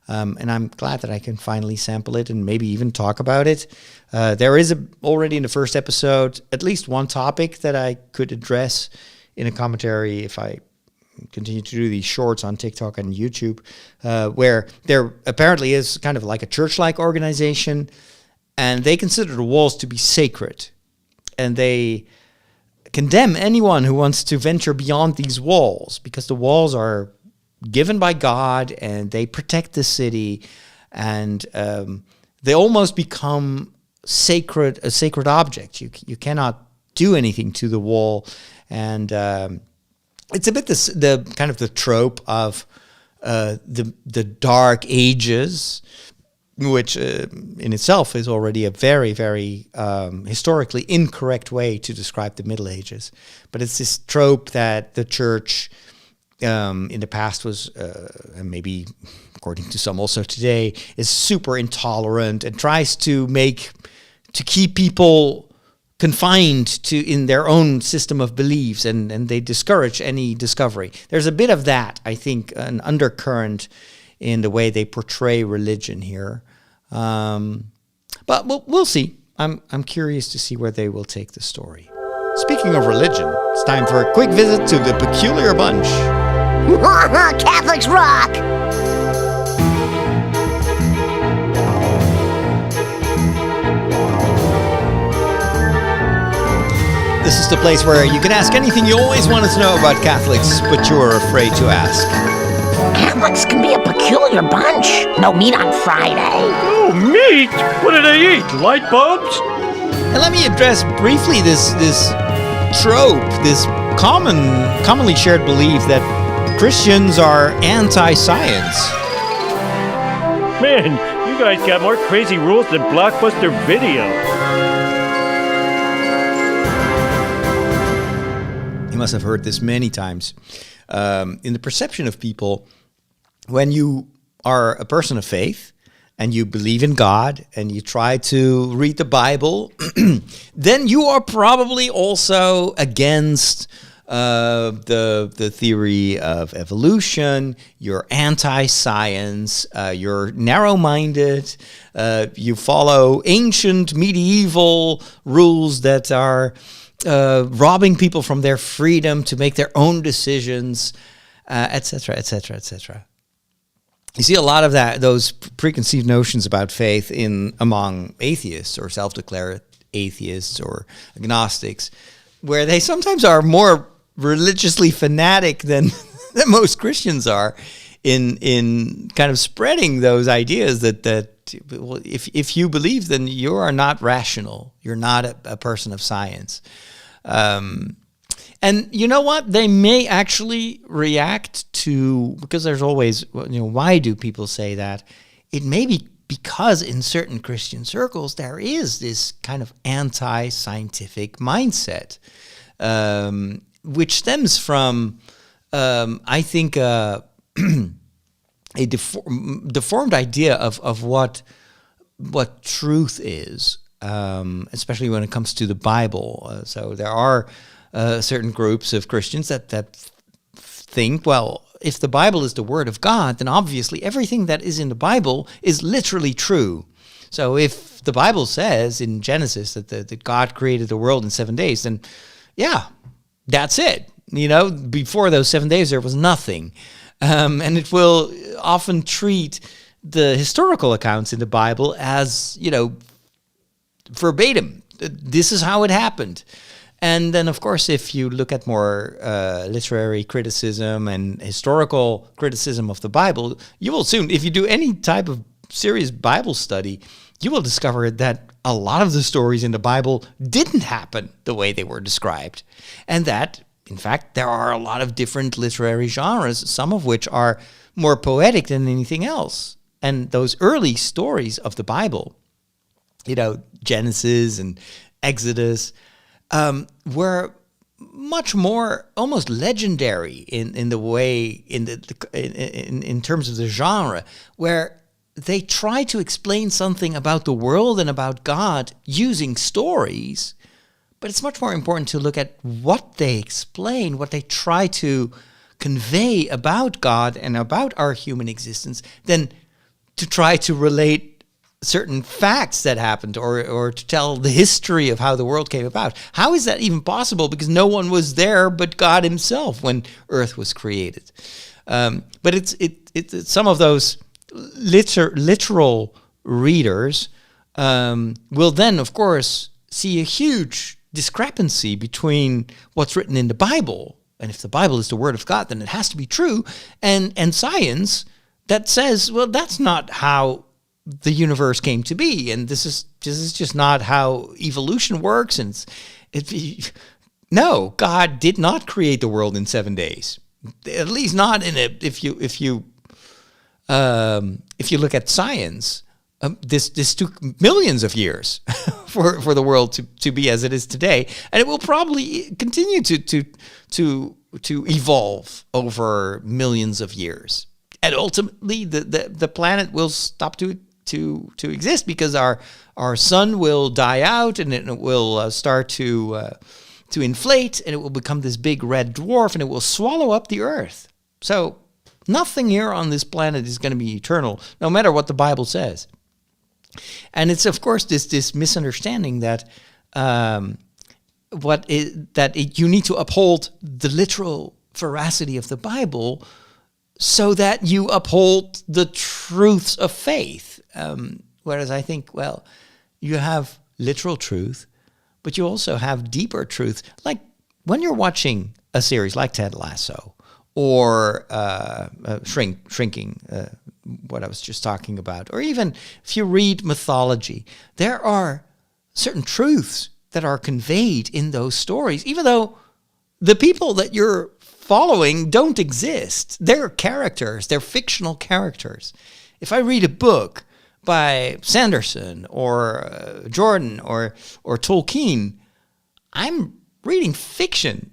and I'm glad that I can finally sample it and maybe even talk about it. There is already in the first episode at least one topic that I could address in a commentary if I continue to do these shorts on TikTok and YouTube, where there apparently is kind of like a church-like organization, and they consider the walls to be sacred, and they condemn anyone who wants to venture beyond these walls, because the walls are given by God and they protect the city, and they almost become a sacred object. You cannot do anything to the wall, and it's a bit the kind of the trope of the Dark Ages, which in itself is already a very, very historically incorrect way to describe the Middle Ages. But it's this trope that the church in the past was, and maybe according to some also today, is super intolerant and tries to keep people confined in their own system of beliefs, and they discourage any discovery. There's a bit of that, I think, an undercurrent in the way they portray religion here. But we'll see. I'm curious to see where they will take the story. Speaking of religion, it's time for a quick visit to the Peculiar Bunch. Catholics rock! This is the place where you can ask anything you always wanted to know about Catholics, but you're afraid to ask. Catholics can be a peculiar bunch. No meat on Friday. Oh, meat? What do they eat? Light bulbs? And let me address briefly this trope, this commonly shared belief that Christians are anti-science. Man, you guys got more crazy rules than Blockbuster Video. You must have heard this many times. In the perception of people, when you are a person of faith and you believe in God and you try to read the Bible, then you are probably also against the theory of evolution. You're anti-science. You're narrow-minded. You follow ancient medieval rules that are robbing people from their freedom to make their own decisions, etc., etc., etc. You see a lot of those preconceived notions about faith among atheists or self-declared atheists or agnostics, where they sometimes are more religiously fanatic than most Christians are in kind of spreading those ideas that well, if you believe, then you are not rational. You're not a person of science. And you know what? They may actually react to, because there's always, why do people say that? It may be because in certain Christian circles, there is this kind of anti-scientific mindset, which stems from, I think, a deformed idea of what truth is, especially when it comes to the Bible. So there are certain groups of Christians that think, well, if the Bible is the Word of God, then obviously everything that is in the Bible is literally true. So if the Bible says in Genesis that God created the world in 7 days, then yeah, that's it. Before those 7 days, there was nothing. And it will often treat the historical accounts in the Bible as, verbatim. This is how it happened. And then, of course, if you look at more literary criticism and historical criticism of the Bible, you will soon, if you do any type of serious Bible study, you will discover that a lot of the stories in the Bible didn't happen the way they were described. And that, in fact, there are a lot of different literary genres, some of which are more poetic than anything else. And those early stories of the Bible, Genesis and Exodus, were much more almost legendary in the way in terms of the genre, where they try to explain something about the world and about God using stories. But it's much more important to look at what they explain, what they try to convey about God and about our human existence, than to try to relate certain facts that happened or to tell the history of how the world came about. How is that even possible? Because no one was there but God himself when Earth was created. But it's some of those literal readers will then, of course, see a huge discrepancy between what's written in the Bible, and if the Bible is the Word of God, then it has to be true, and science that says, well, that's not how the universe came to be, and this is just not how evolution works. And no, God did not create the world in 7 days. At least not in a. If you look at science, this took millions of years for the world to be as it is today, and it will probably continue to evolve over millions of years. And ultimately, the planet will stop to exist because our sun will die out, and it will start to inflate, and it will become this big red dwarf, and it will swallow up the Earth. So nothing here on this planet is going to be eternal, no matter what the Bible says. And it's, of course, this misunderstanding that you need to uphold the literal veracity of the Bible so that you uphold the truths of faith. Whereas I think, well, you have literal truth, but you also have deeper truth. Like when you're watching a series like Ted Lasso or Shrinking, what I was just talking about, or even if you read mythology, there are certain truths that are conveyed in those stories, even though the people that you're following don't exist. They're characters. They're fictional characters. If I read a book by Sanderson or Jordan or Tolkien, I'm reading fiction.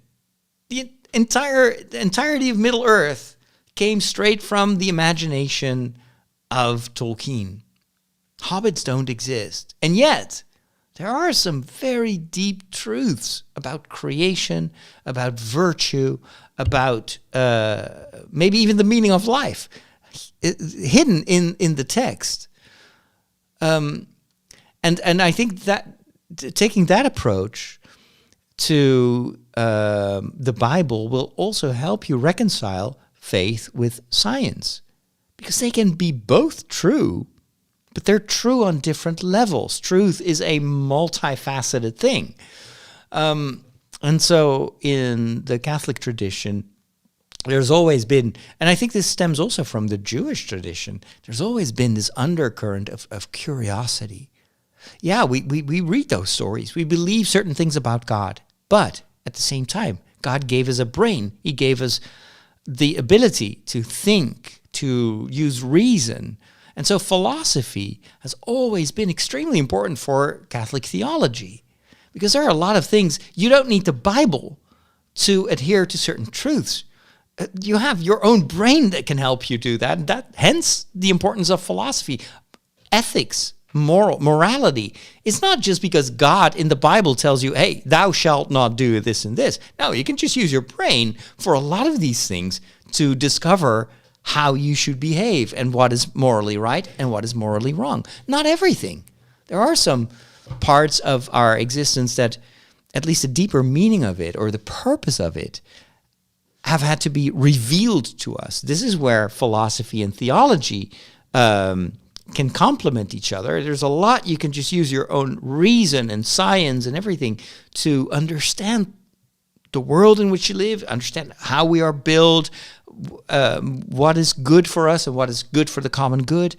The entirety of Middle Earth came straight from the imagination of Tolkien. Hobbits don't exist. And yet, There are some very deep truths about creation, about virtue, about maybe even the meaning of life hidden in the text. And I think that taking that approach to the Bible will also help you reconcile faith with science, because they can be both true, but they're true on different levels. Truth is a multifaceted thing. And so in the Catholic tradition, there's always been, and I think this stems also from the Jewish tradition, there's always been this undercurrent of curiosity. Yeah, we read those stories. We believe certain things about God. But at the same time, God gave us a brain. He gave us the ability to think, to use reason. And so philosophy has always been extremely important for Catholic theology, because there are a lot of things you don't need the Bible to adhere to certain truths. You have your own brain that can help you do that. Hence the importance of philosophy. Ethics, morality. It's not just because God in the Bible tells you, hey, thou shalt not do this and this. No, you can just use your brain for a lot of these things to discover how you should behave and what is morally right and what is morally wrong. Not everything. There are some parts of our existence that at least a deeper meaning of it or the purpose of it have had to be revealed to us. This is where philosophy and theology can complement each other. There's a lot you can just use your own reason and science and everything to understand the world in which you live, understand how we are built, what is good for us and what is good for the common good.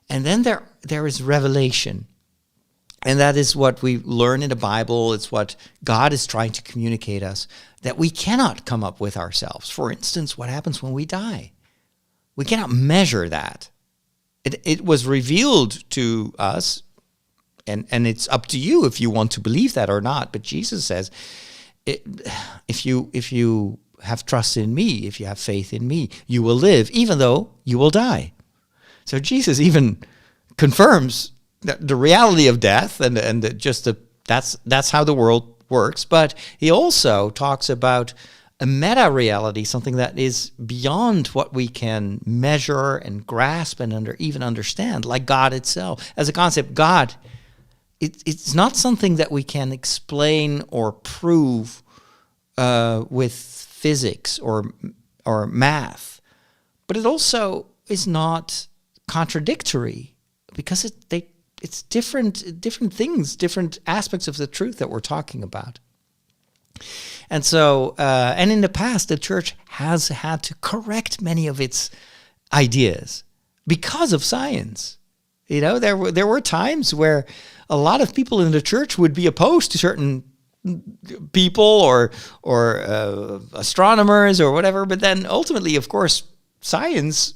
And then there is revelation. And that is what we learn in the Bible. It's what God is trying to communicate us, that we cannot come up with ourselves. For instance, what happens when we die? We cannot measure that. It was revealed to us, and it's up to you if you want to believe that or not. But Jesus says, if you have trust in me, if you have faith in me, you will live, even though you will die. So Jesus even confirms the reality of death and that's how the world works. But he also talks about a meta-reality, something that is beyond what we can measure and grasp and even understand, like God itself. As a concept, God, it's not something that we can explain or prove with physics or math, but it also is not contradictory, because it's different things, different aspects of the truth that we're talking about. And so, and in the past, the church has had to correct many of its ideas because of science. You know, there were times where a lot of people in the church would be opposed to certain people or astronomers or whatever, but then ultimately, of course, science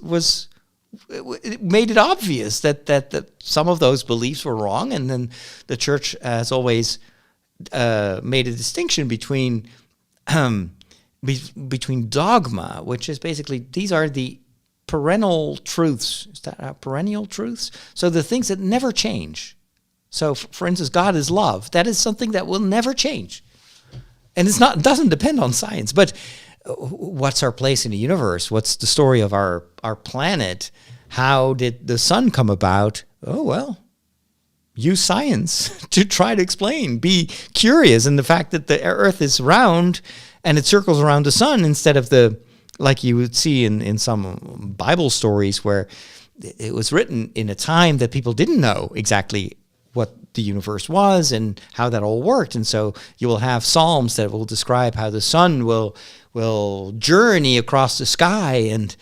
it made it obvious that some of those beliefs were wrong, and then the church has always made a distinction between dogma, which is basically, these are the perennial truths. Is that perennial truths? So the things that never change. So, for instance, God is love. That is something that will never change, and it doesn't depend on science. But what's our place in the universe? What's the story of our planet? How did the sun come about? Oh, well, use science to try to explain. Be curious in the fact that the Earth is round and it circles around the sun, instead of like you would see in some Bible stories where it was written in a time that people didn't know exactly what the universe was and how that all worked. And so you will have Psalms that will describe how the sun will journey across the sky, and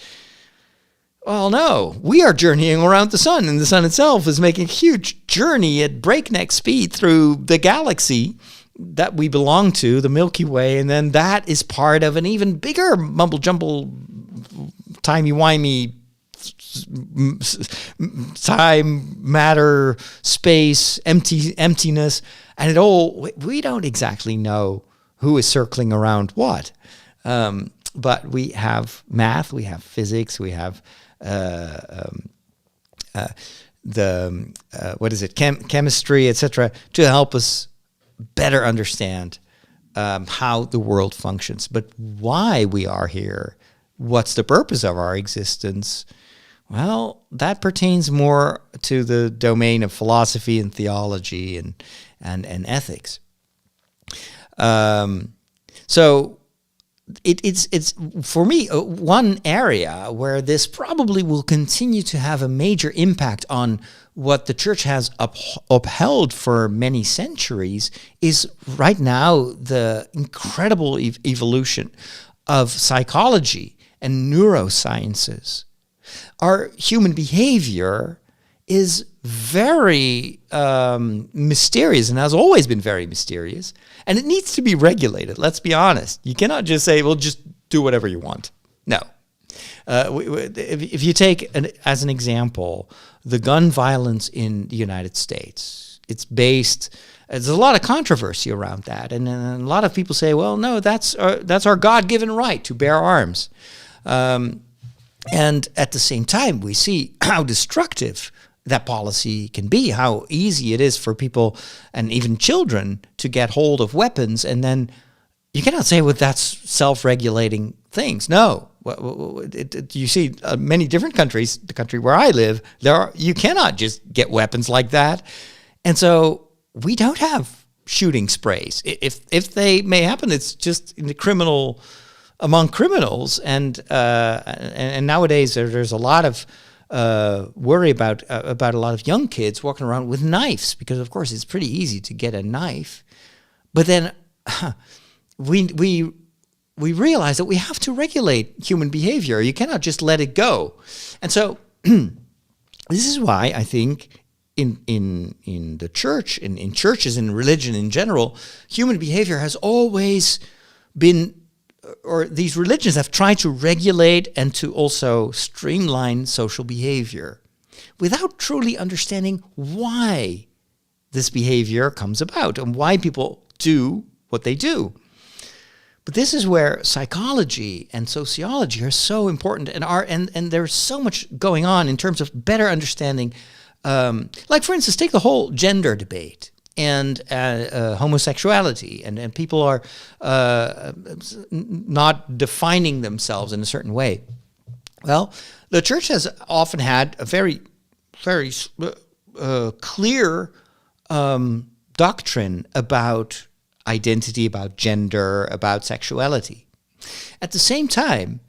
well, no, we are journeying around the sun, and the sun itself is making a huge journey at breakneck speed through the galaxy that we belong to, the Milky Way, and then that is part of an even bigger mumble-jumble, timey-wimey, time, matter, space, emptiness, and we don't exactly know who is circling around what. But we have math, we have physics, we have chemistry, etc., to help us better understand how the world functions. But why we are here, what's the purpose of our existence? Well, that pertains more to the domain of philosophy and theology and ethics. So it's for me one area where this probably will continue to have a major impact on what the church has upheld for many centuries is right now the incredible evolution of psychology and neurosciences. Our human behavior is very mysterious and has always been very mysterious, and it needs to be regulated. Let's be honest. You cannot just say, well, just do whatever you want. No. If you take, as an example, the gun violence in the United States, there's a lot of controversy around that. And a lot of people say, well, no, that's our God-given right to bear arms. And at the same time, we see how destructive that policy can be, how easy it is for people and even children to get hold of weapons. And then you cannot say, well, that's self-regulating things. No. You see many different countries, the country where I live, you cannot just get weapons like that. And so we don't have shooting sprays. If they may happen, it's just in the among criminals. And nowadays there's a lot of worry about a lot of young kids walking around with knives, because of course it's pretty easy to get a knife. But then we realize that we have to regulate human behavior. You cannot just let it go. And so this is why I think in the church, in churches, in religion in general, human behavior has always been, or these religions have tried to regulate and to also streamline social behavior without truly understanding why this behavior comes about and why people do what they do. But this is where psychology and sociology are so important, and there's so much going on in terms of better understanding. Like, for instance, take the whole gender debate and homosexuality, and people are not defining themselves in a certain way. Well, the church has often had a very, very clear doctrine about identity, about gender, about sexuality. At the same time,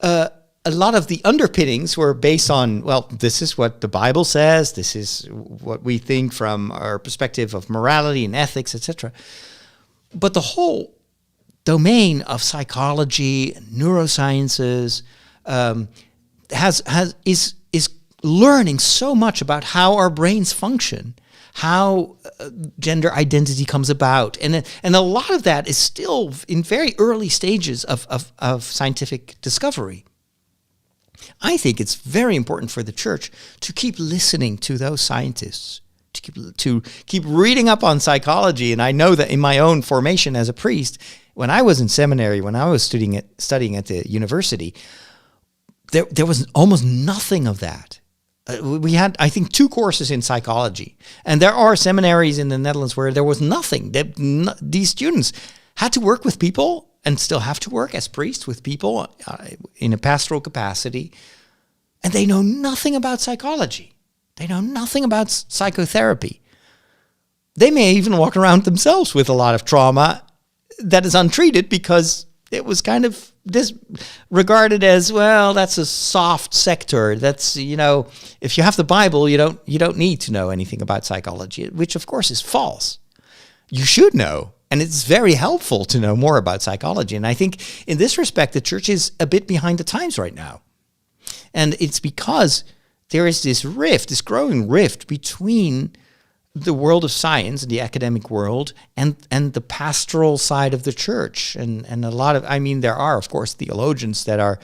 a lot of the underpinnings were based on, well, this is what the Bible says, this is what we think from our perspective of morality and ethics, etc. But the whole domain of psychology, neurosciences, is learning so much about how our brains function, how gender identity comes about. And a lot of that is still in very early stages of scientific discovery. I think it's very important for the church to keep listening to those scientists, to keep reading up on psychology. And I know that in my own formation as a priest, when I was in seminary, when I was studying at the university, there was almost nothing of that. We had, I think, 2 courses in psychology. And there are seminaries in the Netherlands where there was nothing. These students had to work with people and still have to work as priests with people in a pastoral capacity. And they know nothing about psychology. They know nothing about psychotherapy. They may even walk around themselves with a lot of trauma that is untreated because it was kind of regarded as, well, that's a soft sector. That's, if you have the Bible, you don't need to know anything about psychology, which of course is false. You should know. And it's very helpful to know more about psychology. And I think in this respect, the church is a bit behind the times right now. And it's because there is this growing rift between the world of science, the academic world, and the pastoral side of the church. And a lot of, there are, of course, theologians that are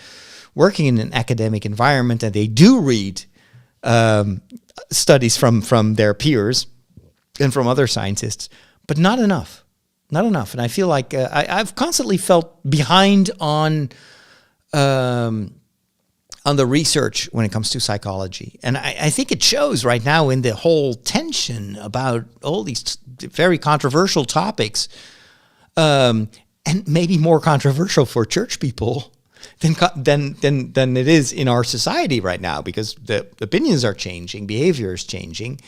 working in an academic environment, and they do read studies from their peers and from other scientists, but not enough. Not enough. And I feel like I've constantly felt behind on on the research when it comes to psychology. And I think it shows right now in the whole tension about all these very controversial topics, and maybe more controversial for church people than it is in our society right now, because the opinions are changing, behavior is changing.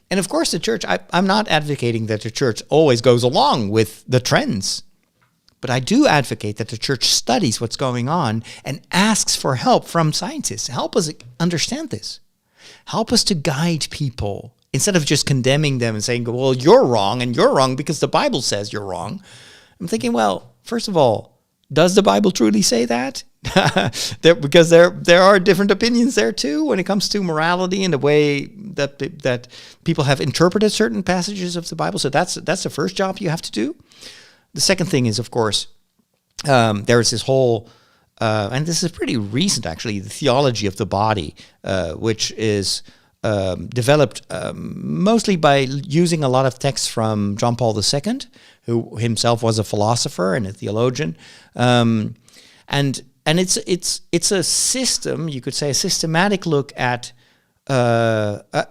And of course, the church, I'm not advocating that the church always goes along with the trends. But I do advocate that the church studies what's going on and asks for help from scientists. Help us understand this. Help us to guide people instead of just condemning them and saying, well, you're wrong because the Bible says you're wrong. I'm thinking, well, first of all, does the Bible truly say that? Because there are different opinions there too when it comes to morality and the way that people have interpreted certain passages of the Bible. So that's the first job you have to do. The second thing is, of course, there's this whole, and this is pretty recent actually, the theology of the body, which is developed mostly by using a lot of texts from John Paul II, who himself was a philosopher and a theologian, and it's a system, you could say, a systematic look at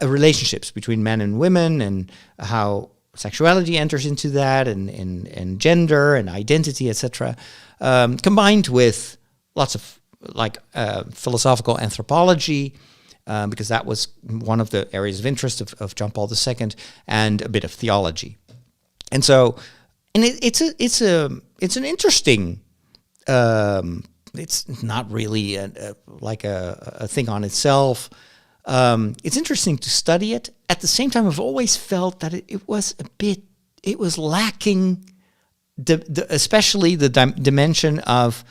relationships between men and women and how sexuality enters into that, and gender and identity, etc., combined with lots of philosophical anthropology, because that was one of the areas of interest of John Paul II, and a bit of theology. And so, and it's an interesting. It's not really a thing on itself. It's interesting to study it. At the same time, I've always felt that it was lacking, especially the dimension of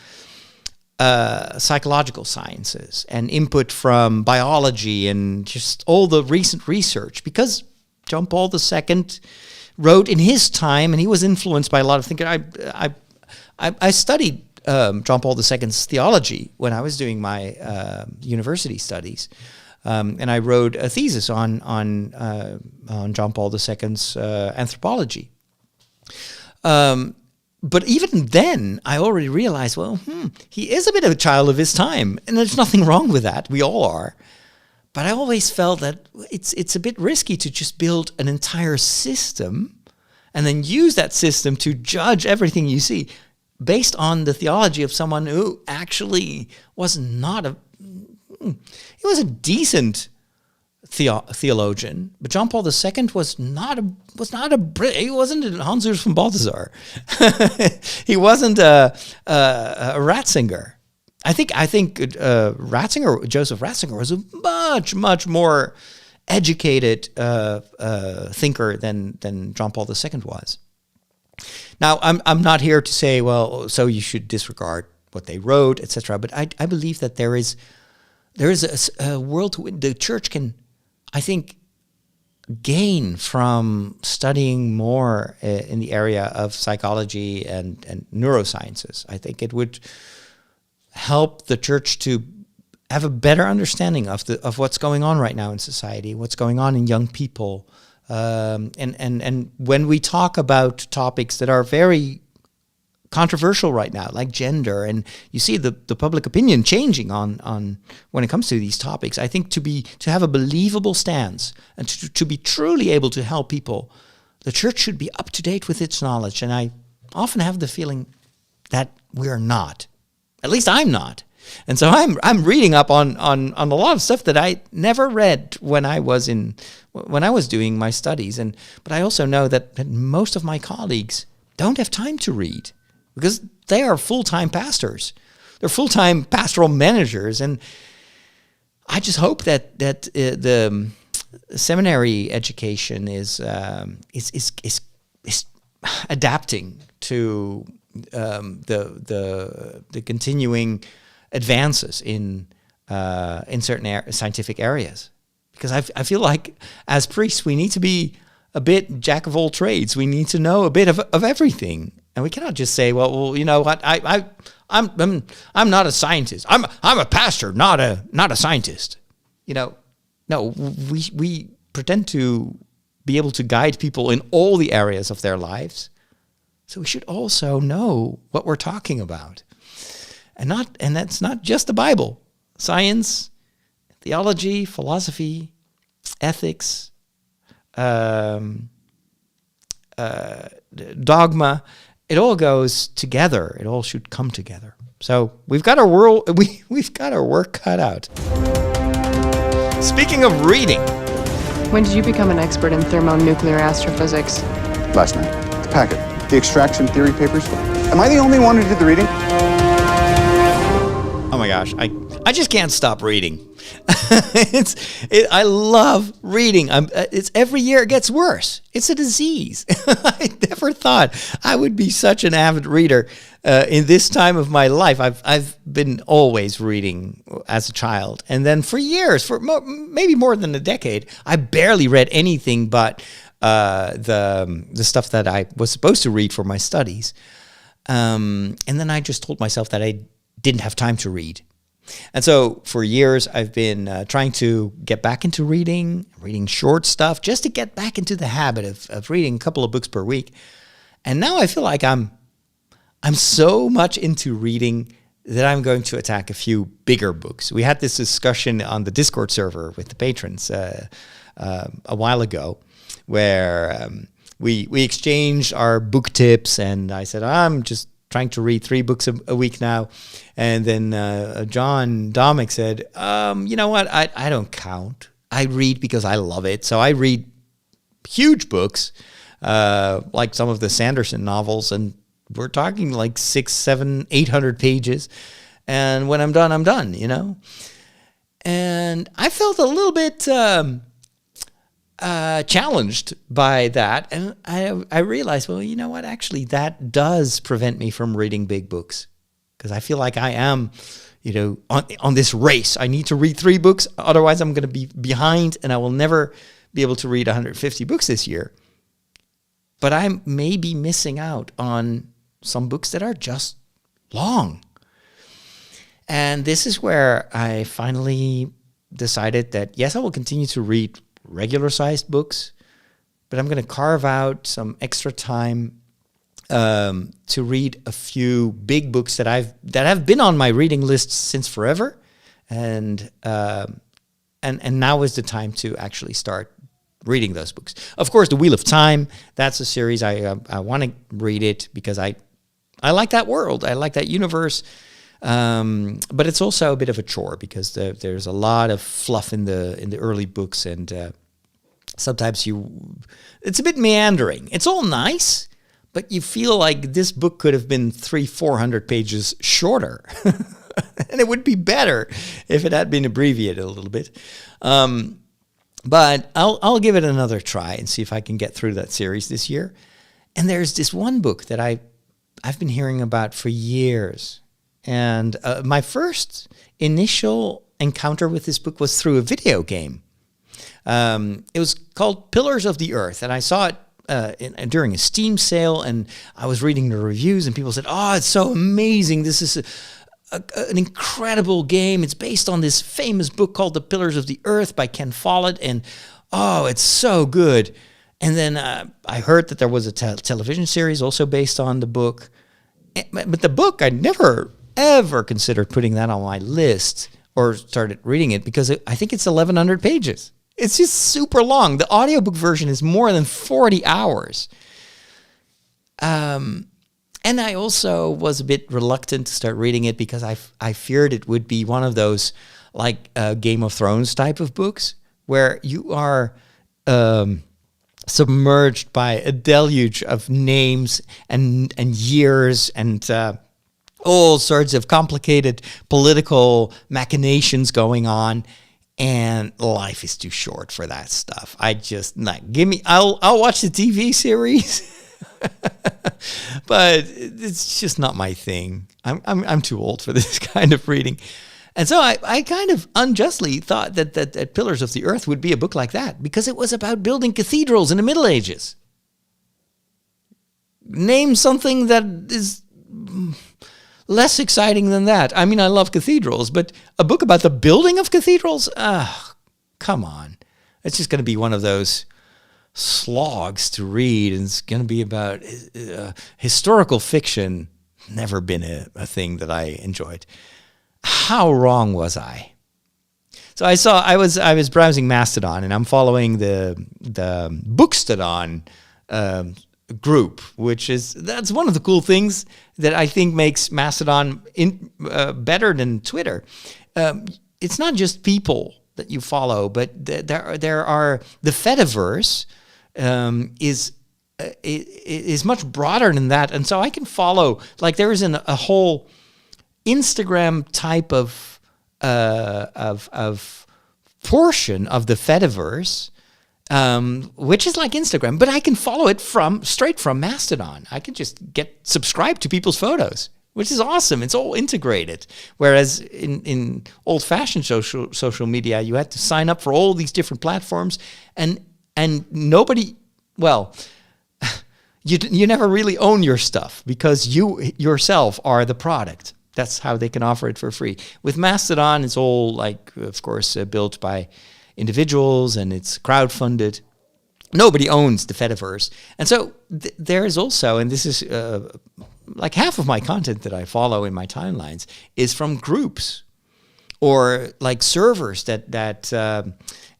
psychological sciences and input from biology and just all the recent research. Because John Paul II wrote in his time, and he was influenced by a lot of thinkers. I studied John Paul II's theology when I was doing my university studies. And I wrote a thesis on John Paul II's anthropology. But even then, I already realized, well, he is a bit of a child of his time, and there's nothing wrong with that. We all are. But I always felt that it's a bit risky to just build an entire system and then use that system to judge everything you see based on the theology of someone who actually was not he was a decent theologian, but John Paul II was not a he wasn't a Hans Urs von Balthasar. He wasn't a Ratzinger. I think Joseph Ratzinger was a much more educated thinker than John Paul II was. Now, I'm not here to say, well, so you should disregard what they wrote, etc. But I believe that there is a world the church can, I think, gain from studying more in the area of psychology and neurosciences. I think it would help the church to have a better understanding of what's going on right now in society, what's going on in young people. And when we talk about topics that are very controversial right now, like gender, and you see the public opinion changing on when it comes to these topics, I think to have a believable stance and to be truly able to help people, the church should be up to date with its knowledge. And I often have the feeling that we're not. At least I'm not. And so I'm reading up on a lot of stuff that I never read when I was doing my studies. But I also know that most of my colleagues don't have time to read because they are full-time pastors. They're full-time pastoral managers, and I just hope that the seminary education is adapting to the continuing advances in certain scientific areas, because I feel like as priests we need to be a bit jack of all trades. We need to know a bit of everything, and we cannot just say, well, you know what, I'm not a scientist. I'm a pastor, not a scientist. You know, no, we pretend to be able to guide people in all the areas of their lives. So we should also know what we're talking about. And that's not just the Bible. science, theology, philosophy, ethics, dogma. It all goes together. It all should come together. So we've got our we've got our work cut out. Speaking of reading, When did you become an expert in thermonuclear astrophysics? Last night. The packet. The extraction theory papers. Am I the only one who did the reading? oh my gosh, I just can't stop reading. I love reading. It's every year it gets worse. It's a disease. I never thought I would be such an avid reader in this time of my life. I've been always reading as a child, and then for years, maybe more than a decade, I barely read anything but the stuff that I was supposed to read for my studies. And then I just told myself that I didn't have time to read. And so for years, I've been trying to get back into reading short stuff, just to get back into the habit of reading a couple of books per week. And now I feel like I'm so much into reading that I'm going to attack a few bigger books. We had this discussion on the Discord server with the patrons a while ago, where we exchanged our book tips, and I said, I'm just trying to read 3 books a week now. And then John Domick said, you know what, I don't count. I read because I love it. So I read huge books, like some of the Sanderson novels, and we're talking like 600, 700, 800 pages. And when I'm done, you know? And I felt a little bit challenged by that, and I realized, well, you know what? Actually, that does prevent me from reading big books, because I feel like I am, you know, on this race. I need to read 3 books, otherwise I'm going to be behind, and I will never be able to read 150 books this year. But I may be missing out on some books that are just long. And this is where I finally decided that, yes, I will continue to read regular-sized books, but I'm going to carve out some extra time to read a few big books that have been on my reading list since forever, and now is the time to actually start reading those books. Of course, The Wheel of Time, that's a series I want to read it because I like that world, I like that universe. But it's also a bit of a chore because there's a lot of fluff in the early books, and sometimes it's a bit meandering. It's all nice, but you feel like this book could have been 300-400 pages shorter, and it would be better if it had been abbreviated a little bit. But I'll give it another try and see if I can get through that series this year. And there's this one book that I've been hearing about for years. And my first initial encounter with this book was through a video game. It was called Pillars of the Earth, and I saw it during a Steam sale, and I was reading the reviews, and people said, "Oh, it's so amazing! This is an incredible game. It's based on this famous book called The Pillars of the Earth by Ken Follett, and oh, it's so good." And then I heard that there was a television series also based on the book, but the book I never ever considered putting that on my list or started reading it because I think it's 1,100 pages. It's just super long. The audiobook version is more than 40 hours. And I also was a bit reluctant to start reading it because I feared it would be one of those like Game of Thrones type of books where you are submerged by a deluge of names and years and all sorts of complicated political machinations going on, and life is too short for that stuff. I'll watch the TV series, but it's just not my thing. I'm too old for this kind of reading. And so I kind of unjustly thought that Pillars of the Earth would be a book like that because it was about building cathedrals in the Middle Ages. Name something that is less exciting than that. I mean, I love cathedrals, but a book about the building of cathedrals? Come on. It's just going to be one of those slogs to read, and it's going to be about historical fiction. Never been a thing that I enjoyed. How wrong was I? So I was browsing Mastodon, and I'm following the Bookstodon group, that's one of the cool things that I think makes Mastodon better than Twitter. It's not just people that you follow, but there are the Fediverse is much broader than that, and so I can follow, like, there is a whole Instagram type of portion of the Fediverse, which is like Instagram, but I can follow it straight from Mastodon. I can just get subscribed to people's photos, which is awesome. It's all integrated. Whereas in old-fashioned social media, you had to sign up for all these different platforms, and nobody, well, you never really own your stuff because you yourself are the product. That's how they can offer it for free. With Mastodon, it's all, like, of course, built by individuals, and it's crowdfunded. Nobody owns the Fediverse. And so there is also, and this is like half of my content that I follow in my timelines is from groups or like servers that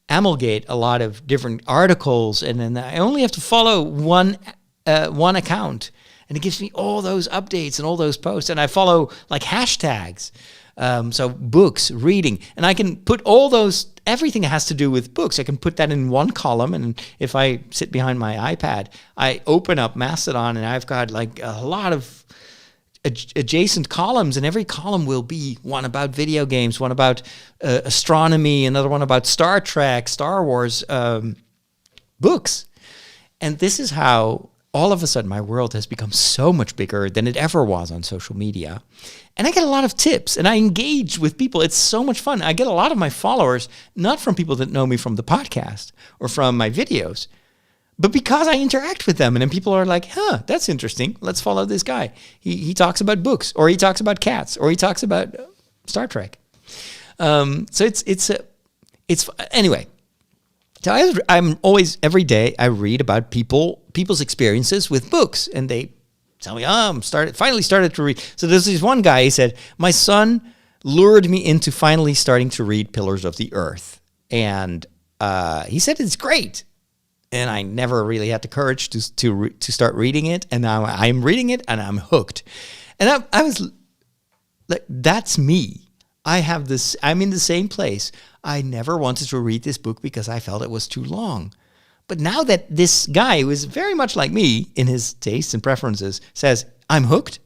amalgate a lot of different articles, and then I only have to follow one account, and it gives me all those updates and all those posts, and I follow like hashtags, so books, reading, and I can put all those, everything that has to do with books, I can put that in one column, and if I sit behind my iPad, I open up Mastodon, and I've got like a lot of adjacent columns, and every column will be one about video games, one about astronomy, another one about Star Trek, Star Wars, books. And this is how all of a sudden my world has become so much bigger than it ever was on social media. And I get a lot of tips, and I engage with people. It's so much fun. I get a lot of my followers, not from people that know me from the podcast or from my videos, but because I interact with them, and then people are like, that's interesting. Let's follow this guy. He talks about books, or he talks about cats, or he talks about Star Trek. So it's anyway. So I'm always, every day I read about people's experiences with books, and they tell me, finally started to read. So there's this one guy, he said, my son lured me into finally starting to read Pillars of the Earth. And he said it's great. And I never really had the courage to start reading it. And now I'm reading it, and I'm hooked. And I was like, that's me. I'm in the same place. I never wanted to read this book because I felt it was too long. But now that this guy, who is very much like me in his tastes and preferences, says, I'm hooked,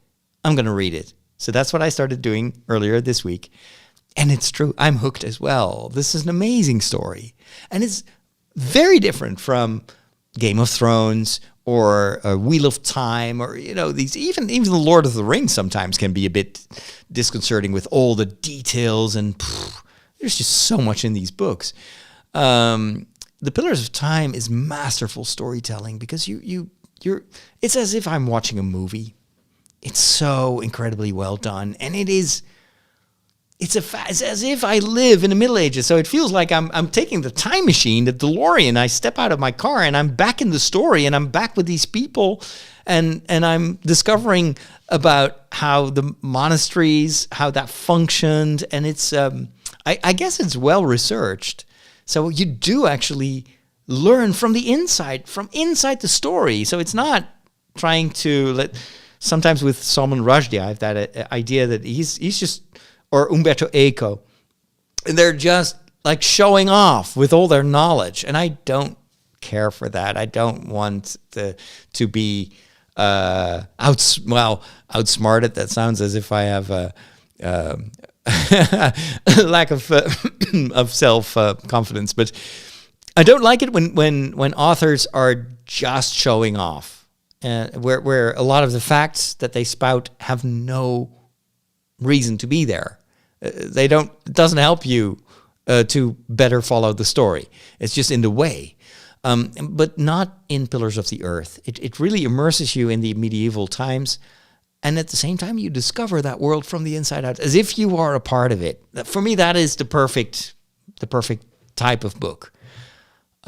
I'm going to read it. So that's what I started doing earlier this week. And it's true, I'm hooked as well. This is an amazing story. And it's very different from Game of Thrones or Wheel of Time, or, these, even the Lord of the Rings sometimes can be a bit disconcerting with all the details, and there's just so much in these books. The Pillars of Time is masterful storytelling because you're it's as if I'm watching a movie. It's so incredibly well done, and it's as if I live in the Middle Ages. So it feels like I'm taking the time machine, the DeLorean. I step out of my car, and I'm back in the story, and I'm back with these people, and I'm discovering about how the monasteries, how that functioned, and it's I guess it's well researched. So you do actually learn from the inside the story. So it's not trying to sometimes with Salman Rushdie, I have that idea that he's just, or Umberto Eco, and they're just like showing off with all their knowledge. And I don't care for that. I don't want to be outsmarted. That sounds as if I have a lack of self confidence, but I don't like it when authors are just showing off, where a lot of the facts that they spout have no reason to be there. It doesn't help you to better follow the story. It's just in the way, but not in Pillars of the Earth. It really immerses you in the medieval times. And at the same time, you discover that world from the inside out, as if you are a part of it. For me, that is the perfect type of book.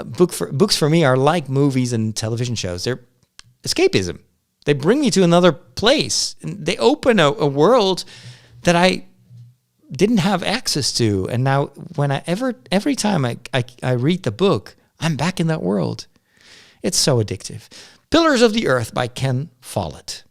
Books for me are like movies and television shows. They're escapism. They bring me to another place. And they open a world that I didn't have access to. And now every time I read the book, I'm back in that world. It's so addictive. Pillars of the Earth by Ken Follett.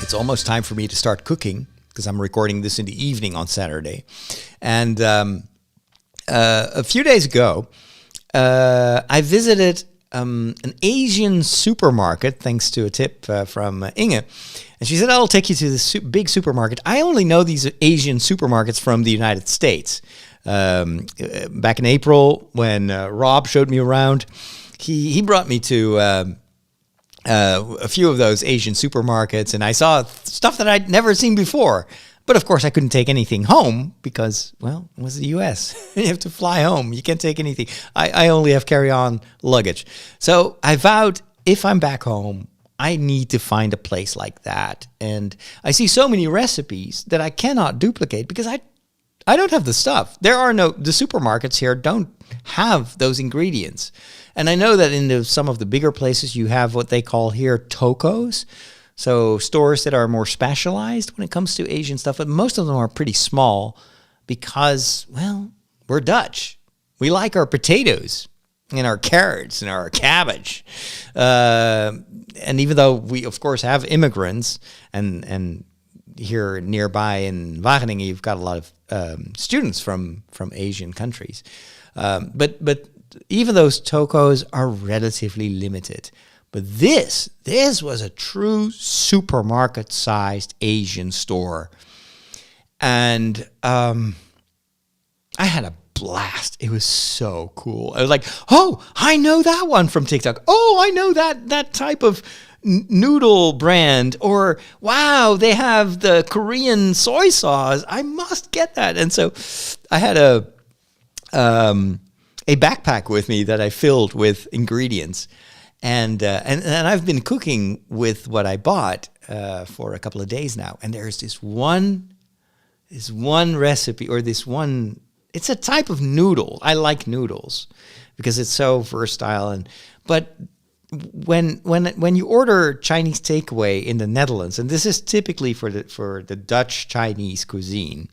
It's almost time for me to start cooking because I'm recording this in the evening on Saturday. And a few days ago, I visited an Asian supermarket, thanks to a tip from Inge. And she said, I'll take you to this big supermarket. I only know these Asian supermarkets from the United States. Back in April, when Rob showed me around, he brought me to a few of those Asian supermarkets, and I saw stuff that I'd never seen before. But of course, I couldn't take anything home because, well, it was the U.S. You have to fly home. You can't take anything. I only have carry-on luggage. So I vowed, if I'm back home, I need to find a place like that. And I see so many recipes that I cannot duplicate because I don't have the stuff. The supermarkets here don't have those ingredients. And I know that in some of the bigger places, you have what they call here tokos. So stores that are more specialized when it comes to Asian stuff, but most of them are pretty small because, well, we're Dutch. We like our potatoes and our carrots and our cabbage. And even though we, of course, have immigrants, and here nearby in Wageningen, you've got a lot of students from Asian countries. But even those tokos are relatively limited. But this was a true supermarket-sized Asian store. And I had a blast. It was so cool. I was like, oh, I know that one from TikTok. Oh, I know that type of noodle brand. Or, wow, they have the Korean soy sauce. I must get that. And so I had a backpack with me that I filled with ingredients. And I've been cooking with what I bought for a couple of days now. And there's this one recipe, or this one, it's a type of noodle. I like noodles because it's so versatile. But when you order Chinese takeaway in the Netherlands, and this is typically for the Dutch Chinese cuisine,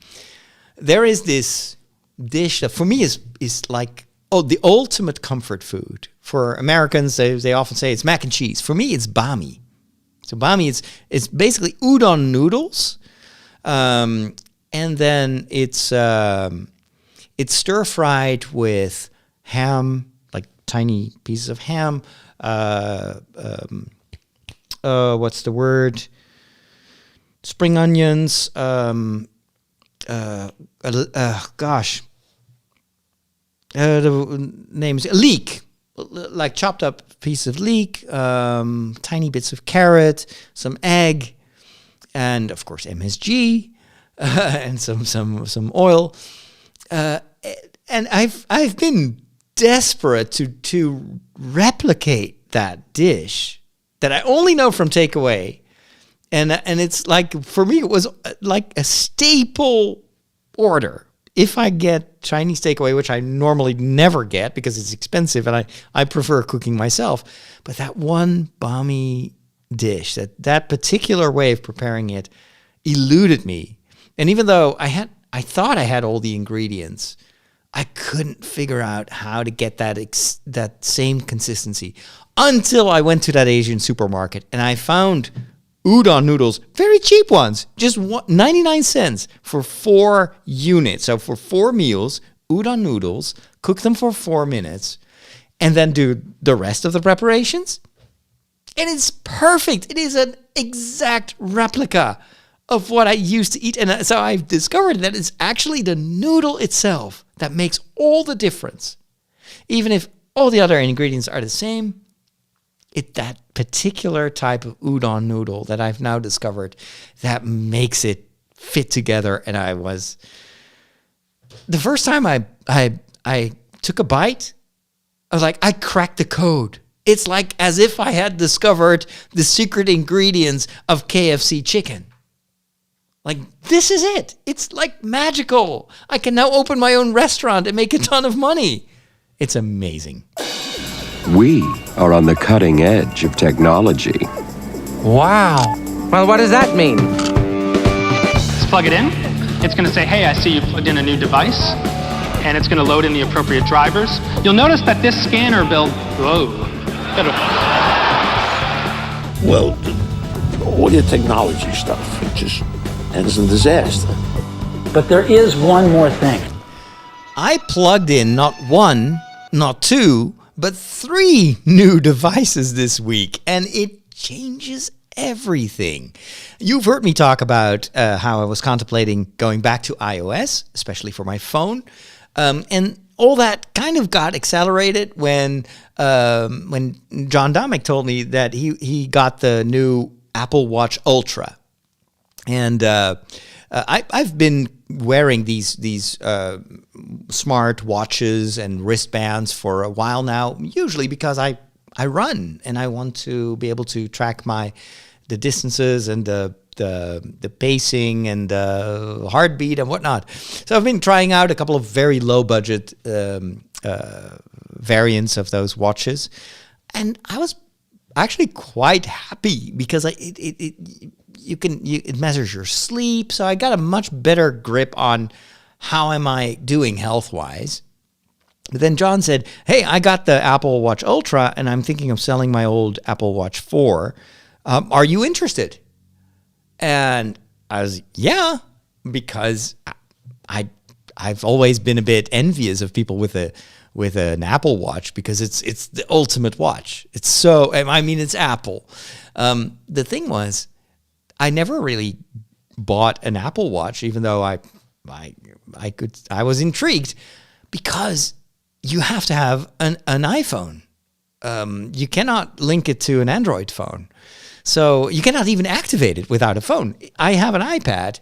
there is this dish that for me is like, the ultimate comfort food. For Americans, they often say it's mac and cheese. For me, it's bami. So bami is basically udon noodles, and then it's stir fried with ham, like tiny pieces of ham. What's the word? Spring onions. The name is leek, like chopped up piece of leek, tiny bits of carrot, some egg, and of course MSG, and some oil. And I've been desperate to replicate that dish that I only know from takeaway, and it's like, for me it was like a staple order. If I get Chinese takeaway, which I normally never get because it's expensive and I prefer cooking myself, but that one bami dish, that particular way of preparing it eluded me. And even though I thought I had all the ingredients, I couldn't figure out how to get that same consistency until I went to that Asian supermarket and I found udon noodles, very cheap ones, just 99 cents for 4 units. So for 4 meals, udon noodles, cook them for 4 minutes, and then do the rest of the preparations. And it's perfect. It is an exact replica of what I used to eat. And so I've discovered that it's actually the noodle itself that makes all the difference. Even if all the other ingredients are the same, that particular type of udon noodle that I've now discovered that makes it fit together. And the first time I took a bite, I was like, I cracked the code. It's like as if I had discovered the secret ingredients of KFC chicken. Like, this is it. It's like magical. I can now open my own restaurant and make a ton of money. It's amazing. We are on the cutting edge of technology. Wow. Well, what does that mean? Just plug it in. It's going to say, hey, I see you plugged in a new device. And it's going to load in the appropriate drivers. You'll notice that this scanner build... Whoa. Well, all your technology stuff, it just ends in disaster. But there is one more thing. I plugged in not one, not two, but 3 new devices this week, and it changes everything. You've heard me talk about how I was contemplating going back to iOS, especially for my phone, and all that kind of got accelerated when John Domick told me that he got the new Apple Watch Ultra, and I've been wearing these smart watches and wristbands for a while now, usually because I run and I want to be able to track the distances and the pacing and the heartbeat and whatnot. So I've been trying out a couple of very low budget variants of those watches, and I was actually quite happy because it measures your sleep, so I got a much better grip on how am I doing health-wise. But then John said, hey, I got the Apple Watch Ultra, and I'm thinking of selling my old Apple Watch 4. Are you interested? And I was, yeah, because I've always been a bit envious of people with an Apple Watch because it's the ultimate watch. It's it's Apple. The thing was, I never really bought an Apple Watch, even though I was intrigued, because you have to have an iPhone. You cannot link it to an Android phone. So you cannot even activate it without a phone. I have an iPad.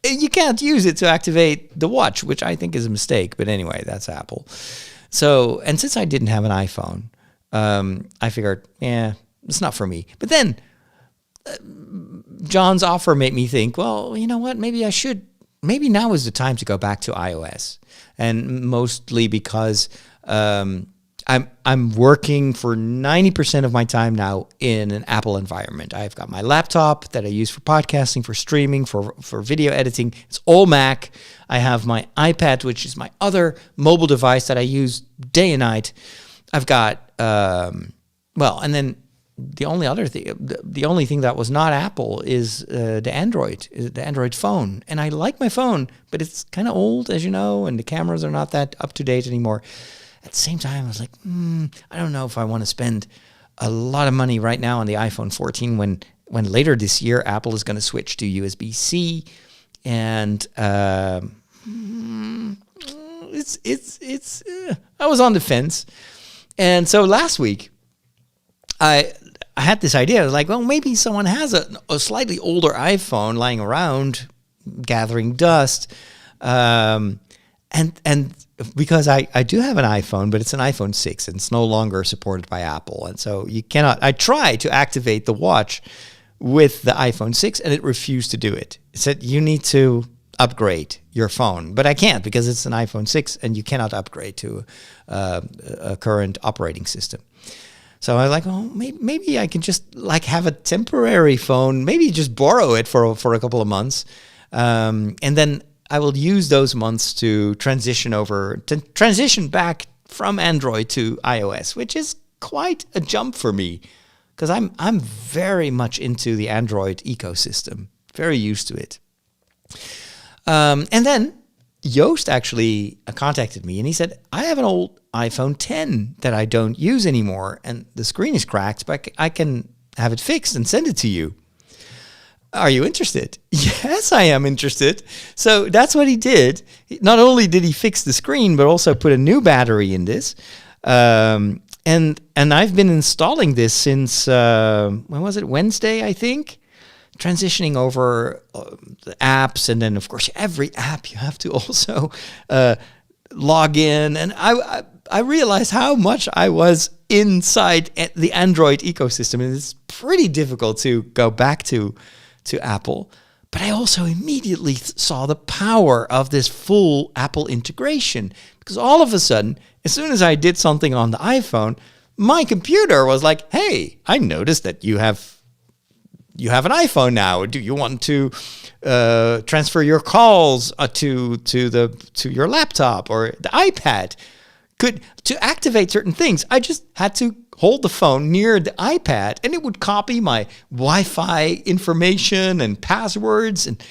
You can't use it to activate the watch, which I think is a mistake. But anyway, that's Apple. So, and since I didn't have an iPhone, I figured, it's not for me. But then John's offer made me think, well, you know what? Maybe now is the time to go back to iOS. And mostly because I'm working for 90% of my time now in an Apple environment. I've got my laptop that I use for podcasting, for streaming, for video editing. It's all Mac. I have my iPad, which is my other mobile device that I use day and night. I've got, and then the only thing that was not Apple is the Android phone. And I like my phone, but it's kind of old, as you know, and the cameras are not that up to date anymore. At the same time, I was like, I don't know if I want to spend a lot of money right now on the iPhone 14 when later this year Apple is going to switch to USB-C, and I was on the fence. And so last week, I had this idea. I was like, well, maybe someone has a slightly older iPhone lying around, gathering dust, and because I do have an iPhone, but it's an iPhone 6 and it's no longer supported by Apple. And so I tried to activate the watch with the iPhone 6 and it refused to do it. It said, you need to upgrade your phone, but I can't because it's an iPhone 6 and you cannot upgrade to a current operating system. So I was like, oh, maybe I can just have a temporary phone, maybe just borrow it for a couple of months. And then I will use those months to transition back from Android to iOS, which is quite a jump for me because I'm very much into the Android ecosystem, very used to it. And then Joost actually contacted me and he said, I have an old iPhone 10 that I don't use anymore and the screen is cracked, but I can have it fixed and send it to you. Are you interested? Yes, I am interested. So that's what he did. Not only did he fix the screen, but also put a new battery in this. And I've been installing this since, when was it? Wednesday, I think. Transitioning over the apps. And then, of course, every app you have to also log in. And I realized how much I was inside the Android ecosystem. And it's pretty difficult to go back to Apple, but I also immediately saw the power of this full Apple integration because all of a sudden, as soon as I did something on the iPhone, my computer was like, hey, I noticed that you have an iPhone now. Do you want to transfer your calls to your laptop or the iPad? To activate certain things, I just had to hold the phone near the iPad, and it would copy my Wi-Fi information and passwords. And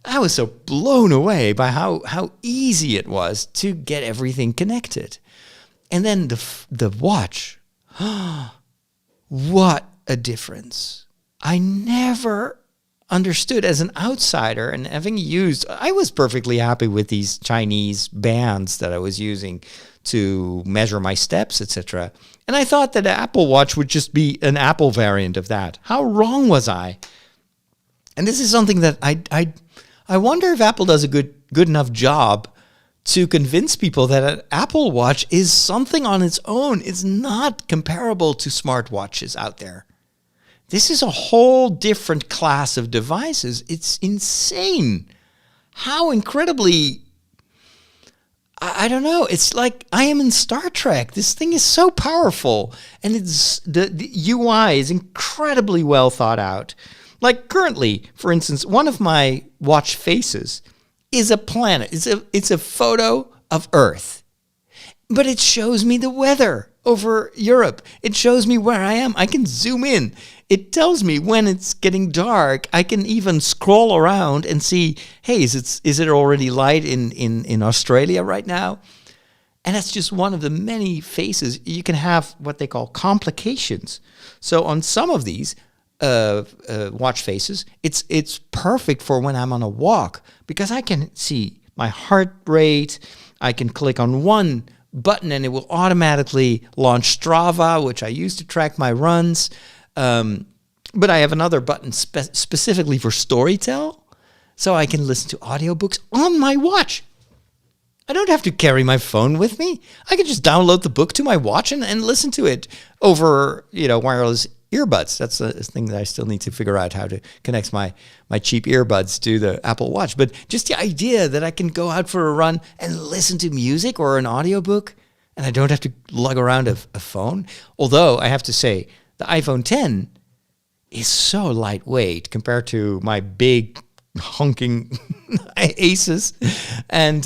I was so blown away by how easy it was to get everything connected. And then the watch, what a difference. I never understood as an outsider, and having used, I was perfectly happy with these Chinese bands that I was using to measure my steps, etc. And I thought that an Apple Watch would just be an Apple variant of that. How wrong was I? And this is something that I wonder if Apple does a good enough job to convince people that an Apple Watch is something on its own. It's not comparable to smartwatches out there. This is a whole different class of devices. It's insane how incredibly, I don't know, it's like I am in Star Trek. This thing is so powerful, and it's the UI is incredibly well thought out. Like currently, for instance, one of my watch faces is a planet. It's a photo of Earth, but it shows me the weather over Europe. It shows me where I am. I can zoom in. It tells me when it's getting dark. I can even scroll around and see, hey, is it already light in Australia right now? And that's just one of the many faces. You can have what they call complications. So on some of these watch faces, it's perfect for when I'm on a walk, because I can see my heart rate. I can click on one button and it will automatically launch Strava, which I use to track my runs. But I have another button specifically for Storytel, so I can listen to audiobooks on my watch. I don't have to carry my phone with me. I can just download the book to my watch and listen to it over, wireless earbuds. That's a thing that I still need to figure out, how to connect my cheap earbuds to the Apple Watch. But just the idea that I can go out for a run and listen to music or an audiobook, and I don't have to lug around a phone. Although I have to say, the iPhone X is so lightweight compared to my big honking Asus. And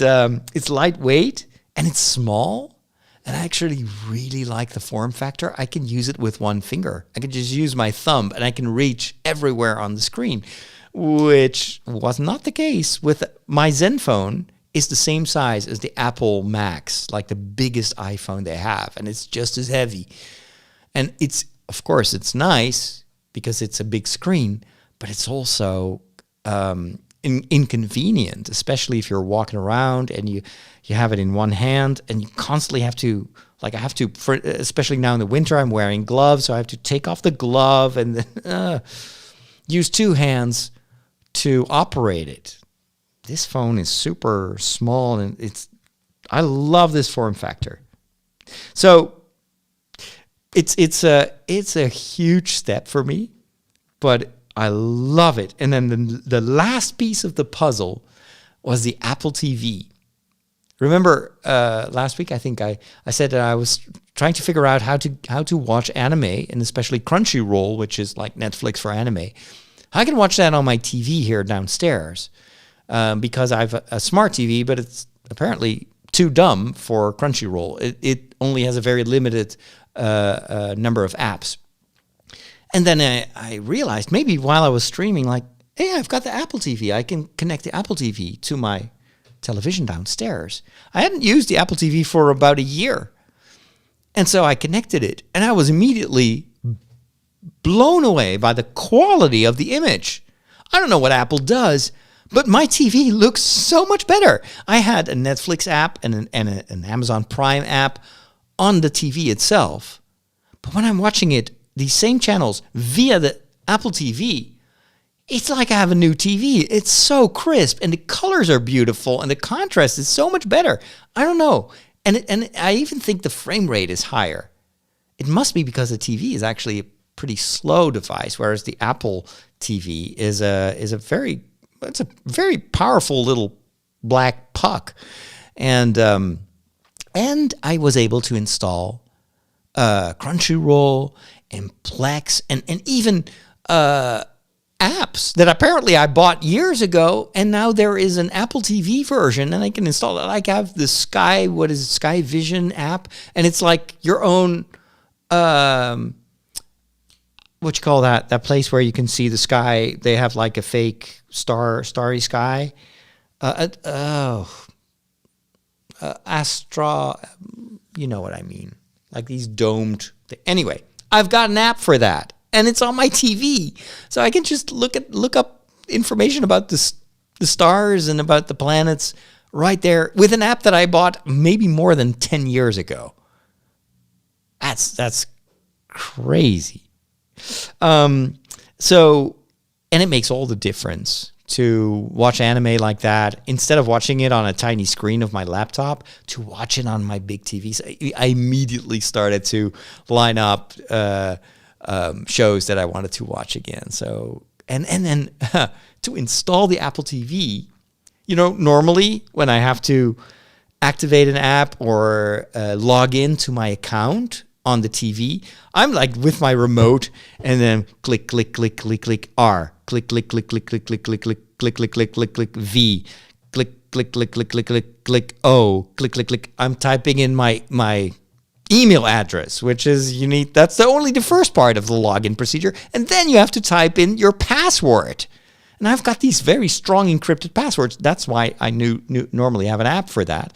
it's lightweight and it's small. And I actually really like the form factor. I can use it with one finger. I can just use my thumb and I can reach everywhere on the screen, which was not the case with my Zenfone. Is the same size as the Apple Max, like the biggest iPhone they have. And it's just as heavy. And it's, of course, it's nice because it's a big screen, but it's also inconvenient, especially if you're walking around and you have it in one hand and you constantly have to, especially now in the winter, I'm wearing gloves, so I have to take off the glove and then use two hands to operate it. This phone is super small and I love this form factor. So it's a huge step for me, but I love it. And then the last piece of the puzzle was the Apple TV. Remember last week, I think I said that I was trying to figure out how to watch anime, and especially Crunchyroll, which is like Netflix for anime. I can watch that on my TV here downstairs because I have a smart TV, but it's apparently too dumb for Crunchyroll. It only has a very limited number of apps. And then I realized, maybe while I was streaming, like, hey, I've got the Apple TV. I can connect the Apple TV to my television downstairs. I hadn't used the Apple TV for about a year. And so I connected it, and I was immediately blown away by the quality of the image. I don't know what Apple does, but my TV looks so much better. I had a Netflix app and an Amazon Prime app on the TV itself. But when I'm watching it, these same channels via the Apple TV, it's like I have a new TV. It's so crisp, and the colors are beautiful, and the contrast is so much better. I don't know. And I even think the frame rate is higher. It must be because the TV is actually a pretty slow device, whereas the Apple TV is a very powerful little black puck. And I was able to install Crunchyroll and Plex and even apps that apparently I bought years ago, and now there is an Apple TV version, and I can install it. Like I have the Sky Vision app, and it's like your own, what you call that place where you can see the sky. They have like a fake starry sky. Astra, you know what I mean. Like these domed. Anyway, I've got an app for that. And it's on my TV, so I can just look up information about the stars and about the planets right there with an app that I bought maybe more than 10 years ago. That's crazy. So, and it makes all the difference to watch anime like that instead of watching it on a tiny screen of my laptop, to watch it on my big TV. So I immediately started to line up shows that I wanted to watch again. So, and then to install the Apple TV, normally when I have to activate an app or log into my account on the TV, I'm like with my remote and then click, click, click, click, click, R, click, click, click, click, click, click, click, click, click, click, click, click, click, V, click, click, click, click, click, click, click, O, click, click, click. I'm typing in my email address, which is unique. That's the first part of the login procedure. And then you have to type in your password. And I've got these very strong encrypted passwords. That's why I normally have an app for that,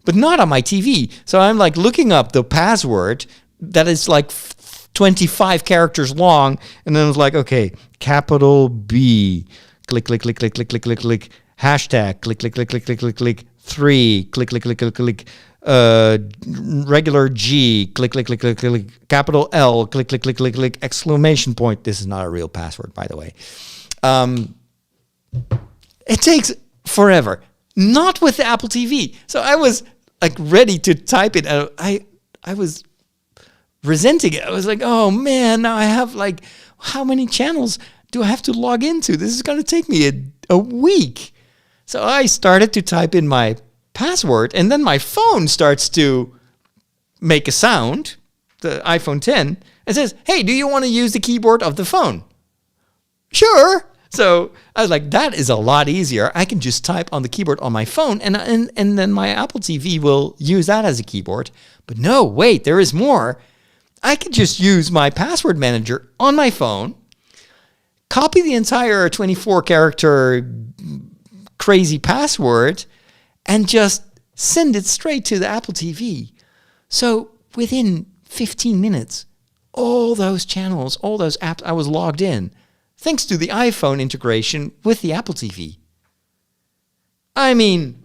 but not on my TV. So I'm like looking up the password that is like 25 characters long. And then it's like, okay, capital B, click, click, click, click, click, click, click, click, hashtag, click, click, click, click, click, click, click, 3, click, click, click, click, click, regular G, click, click, click, click, click, capital L, click, click, click, click, click, exclamation point. This is not a real password, by the way. It takes forever. Not with the Apple TV. So I was like ready to type it. I was resenting it. I was like, oh man, now I have like, how many channels do I have to log into? This is going to take me a week. So I started to type in my password, and then my phone starts to make a sound, the iPhone 10, and says, hey, do you want to use the keyboard of the phone? Sure. So I was like, that is a lot easier. I can just type on the keyboard on my phone, and then my Apple TV will use that as a keyboard. But no, wait, there is more. I can just use my password manager on my phone, copy the entire 24-character crazy password, and just send it straight to the Apple TV. So within 15 minutes, all those channels, all those apps, I was logged in, thanks to the iPhone integration with the Apple TV. I mean,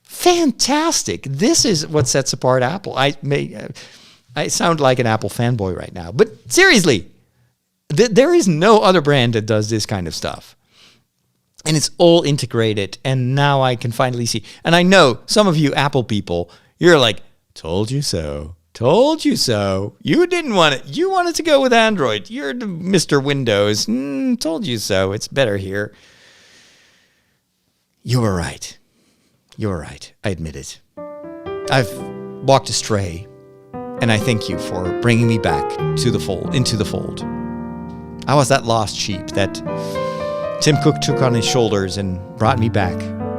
fantastic. This is what sets apart Apple. I sound like an Apple fanboy right now, but seriously, there is no other brand that does this kind of stuff. And it's all integrated, and now I can finally see. And I know some of you Apple people, you're like, told you so. Told you so. You didn't want it. You wanted to go with Android. You're the Mr. Windows. Told you so. It's better here. You were right. You were right. I admit it. I've walked astray, and I thank you for bringing me back to the fold, into the fold. I was that lost sheep that Tim Cook took on his shoulders and brought me back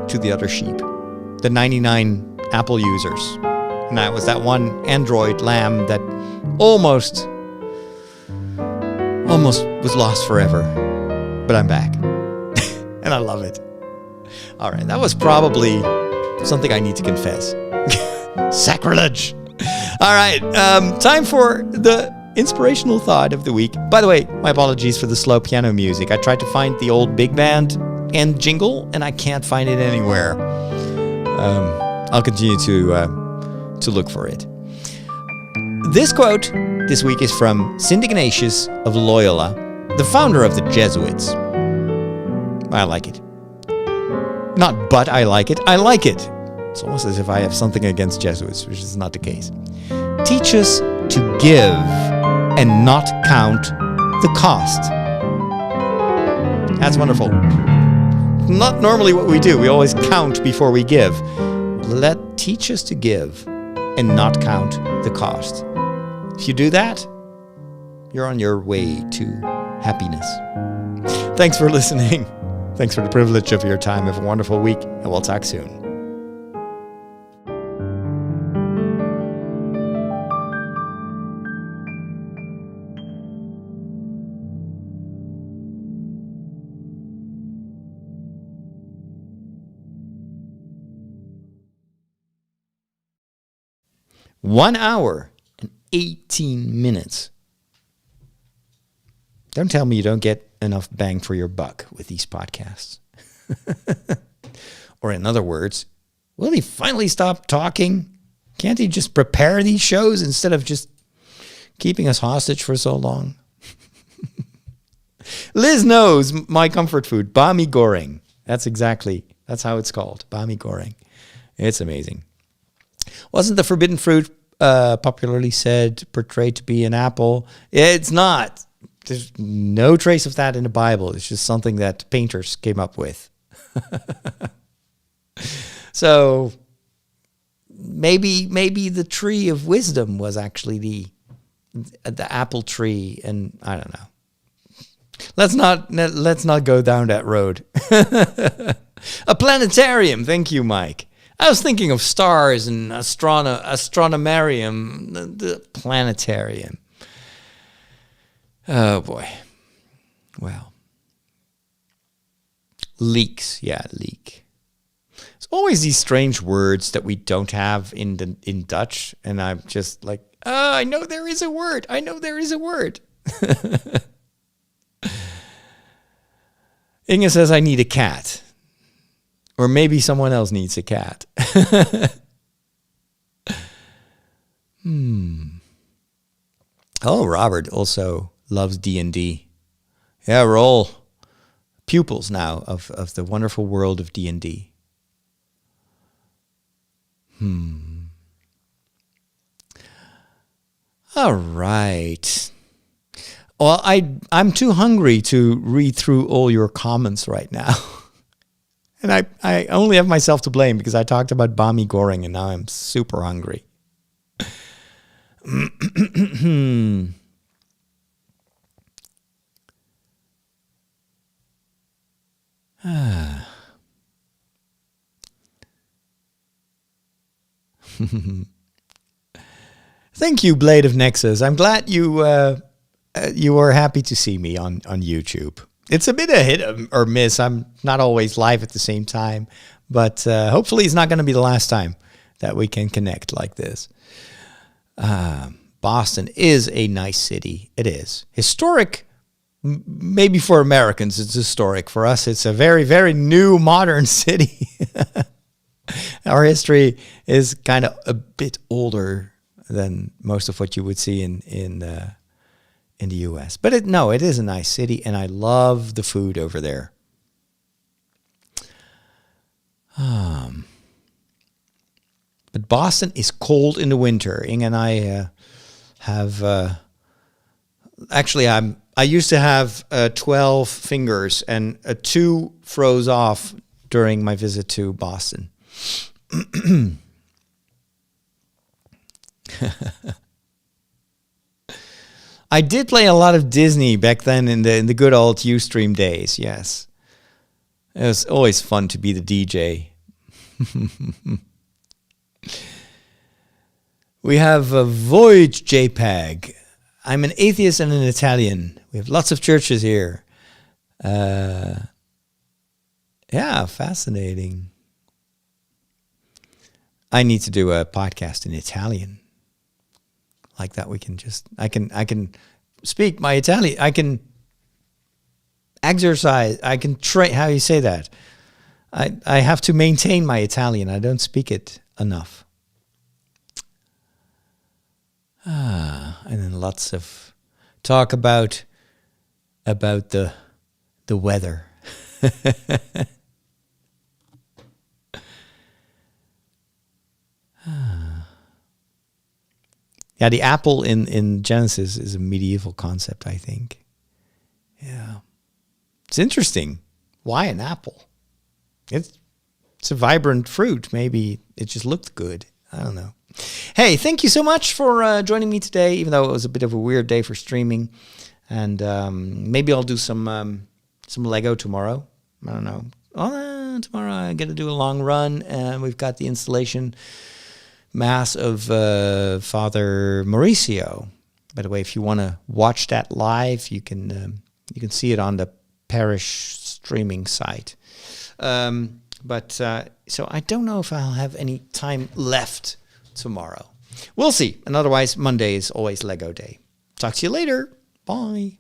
to the other sheep, the 99 Apple users. And I was that one Android lamb that almost was lost forever. But I'm back. And I love it. All right, that was probably something I need to confess. Sacrilege. All right, time for the inspirational thought of the week. By the way, my apologies for the slow piano music. I tried to find the old big band and jingle, and I can't find it anywhere. I'll continue to look for it. This quote this week is from St. Ignatius of Loyola, the founder of the Jesuits. I like it. Not but I like it. I like it. It's almost as if I have something against Jesuits, which is not the case. Teach us to give and not count the cost. That's wonderful. Not normally what we do. We always count before we give. Teach us to give and not count the cost. If you do that, you're on your way to happiness. Thanks for listening. Thanks for the privilege of your time. Have a wonderful week, and we'll talk soon. One hour and 18 minutes. Don't tell me you don't get enough bang for your buck with these podcasts. Or in other words, will he finally stop talking? Can't he just prepare these shows instead of just keeping us hostage for so long? Liz knows my comfort food, Bami Goreng. That's how it's called, Bami Goreng. It's amazing. Wasn't the forbidden fruit popularly portrayed to be an apple? It's not. There's no trace of that in the Bible. It's just something that painters came up with. So maybe the tree of wisdom was actually the apple tree, and I don't know. Let's not go down that road. A planetarium. Thank you, Mike. I was thinking of stars and astronomarium, the planetarium. Oh, boy. Well. Leaks. Yeah, leak. It's always these strange words that we don't have in Dutch. And I'm just like, I know there is a word. Inge says, I need a cat. Or maybe someone else needs a cat. Oh, Robert also loves D&D. Yeah, we're all pupils now of the wonderful world of D&D. All right. Well, I'm too hungry to read through all your comments right now. And I only have myself to blame because I talked about Bami Goreng and now I'm super hungry. Thank you, Blade of Nexus. I'm glad you are happy to see me on YouTube. It's a bit of hit or miss. I'm not always live at the same time, but hopefully it's not going to be the last time that we can connect like this. Boston is a nice city. It is. Historic, maybe for Americans it's historic. For us, it's a very, very new, modern city. Our history is kind of a bit older than most of what you would see in the U.S. But it is a nice city, and I love the food over there. But Boston is cold in the winter. Inge and I have actually I used to have 12 fingers, and 2 froze off during my visit to Boston. I did play a lot of Disney back then in the good old Ustream days. Yes, it was always fun to be the DJ. We have a Voyage JPEG. I'm an atheist and an Italian. We have lots of churches here. Yeah, fascinating. I need to do a podcast in Italian. Like that, I can speak my Italian. I can exercise. I can train. How you say that? I have to maintain my Italian. I don't speak it enough. And then lots of talk about the weather. Yeah, the apple in Genesis is a medieval concept, I think. Yeah. It's interesting. Why an apple? It's a vibrant fruit. Maybe it just looked good. I don't know. Hey, thank you so much for joining me today, even though it was a bit of a weird day for streaming. And maybe I'll do some Lego tomorrow. I don't know. Tomorrow I got to do a long run, and we've got the installation Mass of Father Mauricio. By the way, if you want to watch that live, you can see it on the parish streaming site. So I don't know if I'll have any time left tomorrow. We'll see. And otherwise, Monday is always Lego day. Talk to you later. Bye.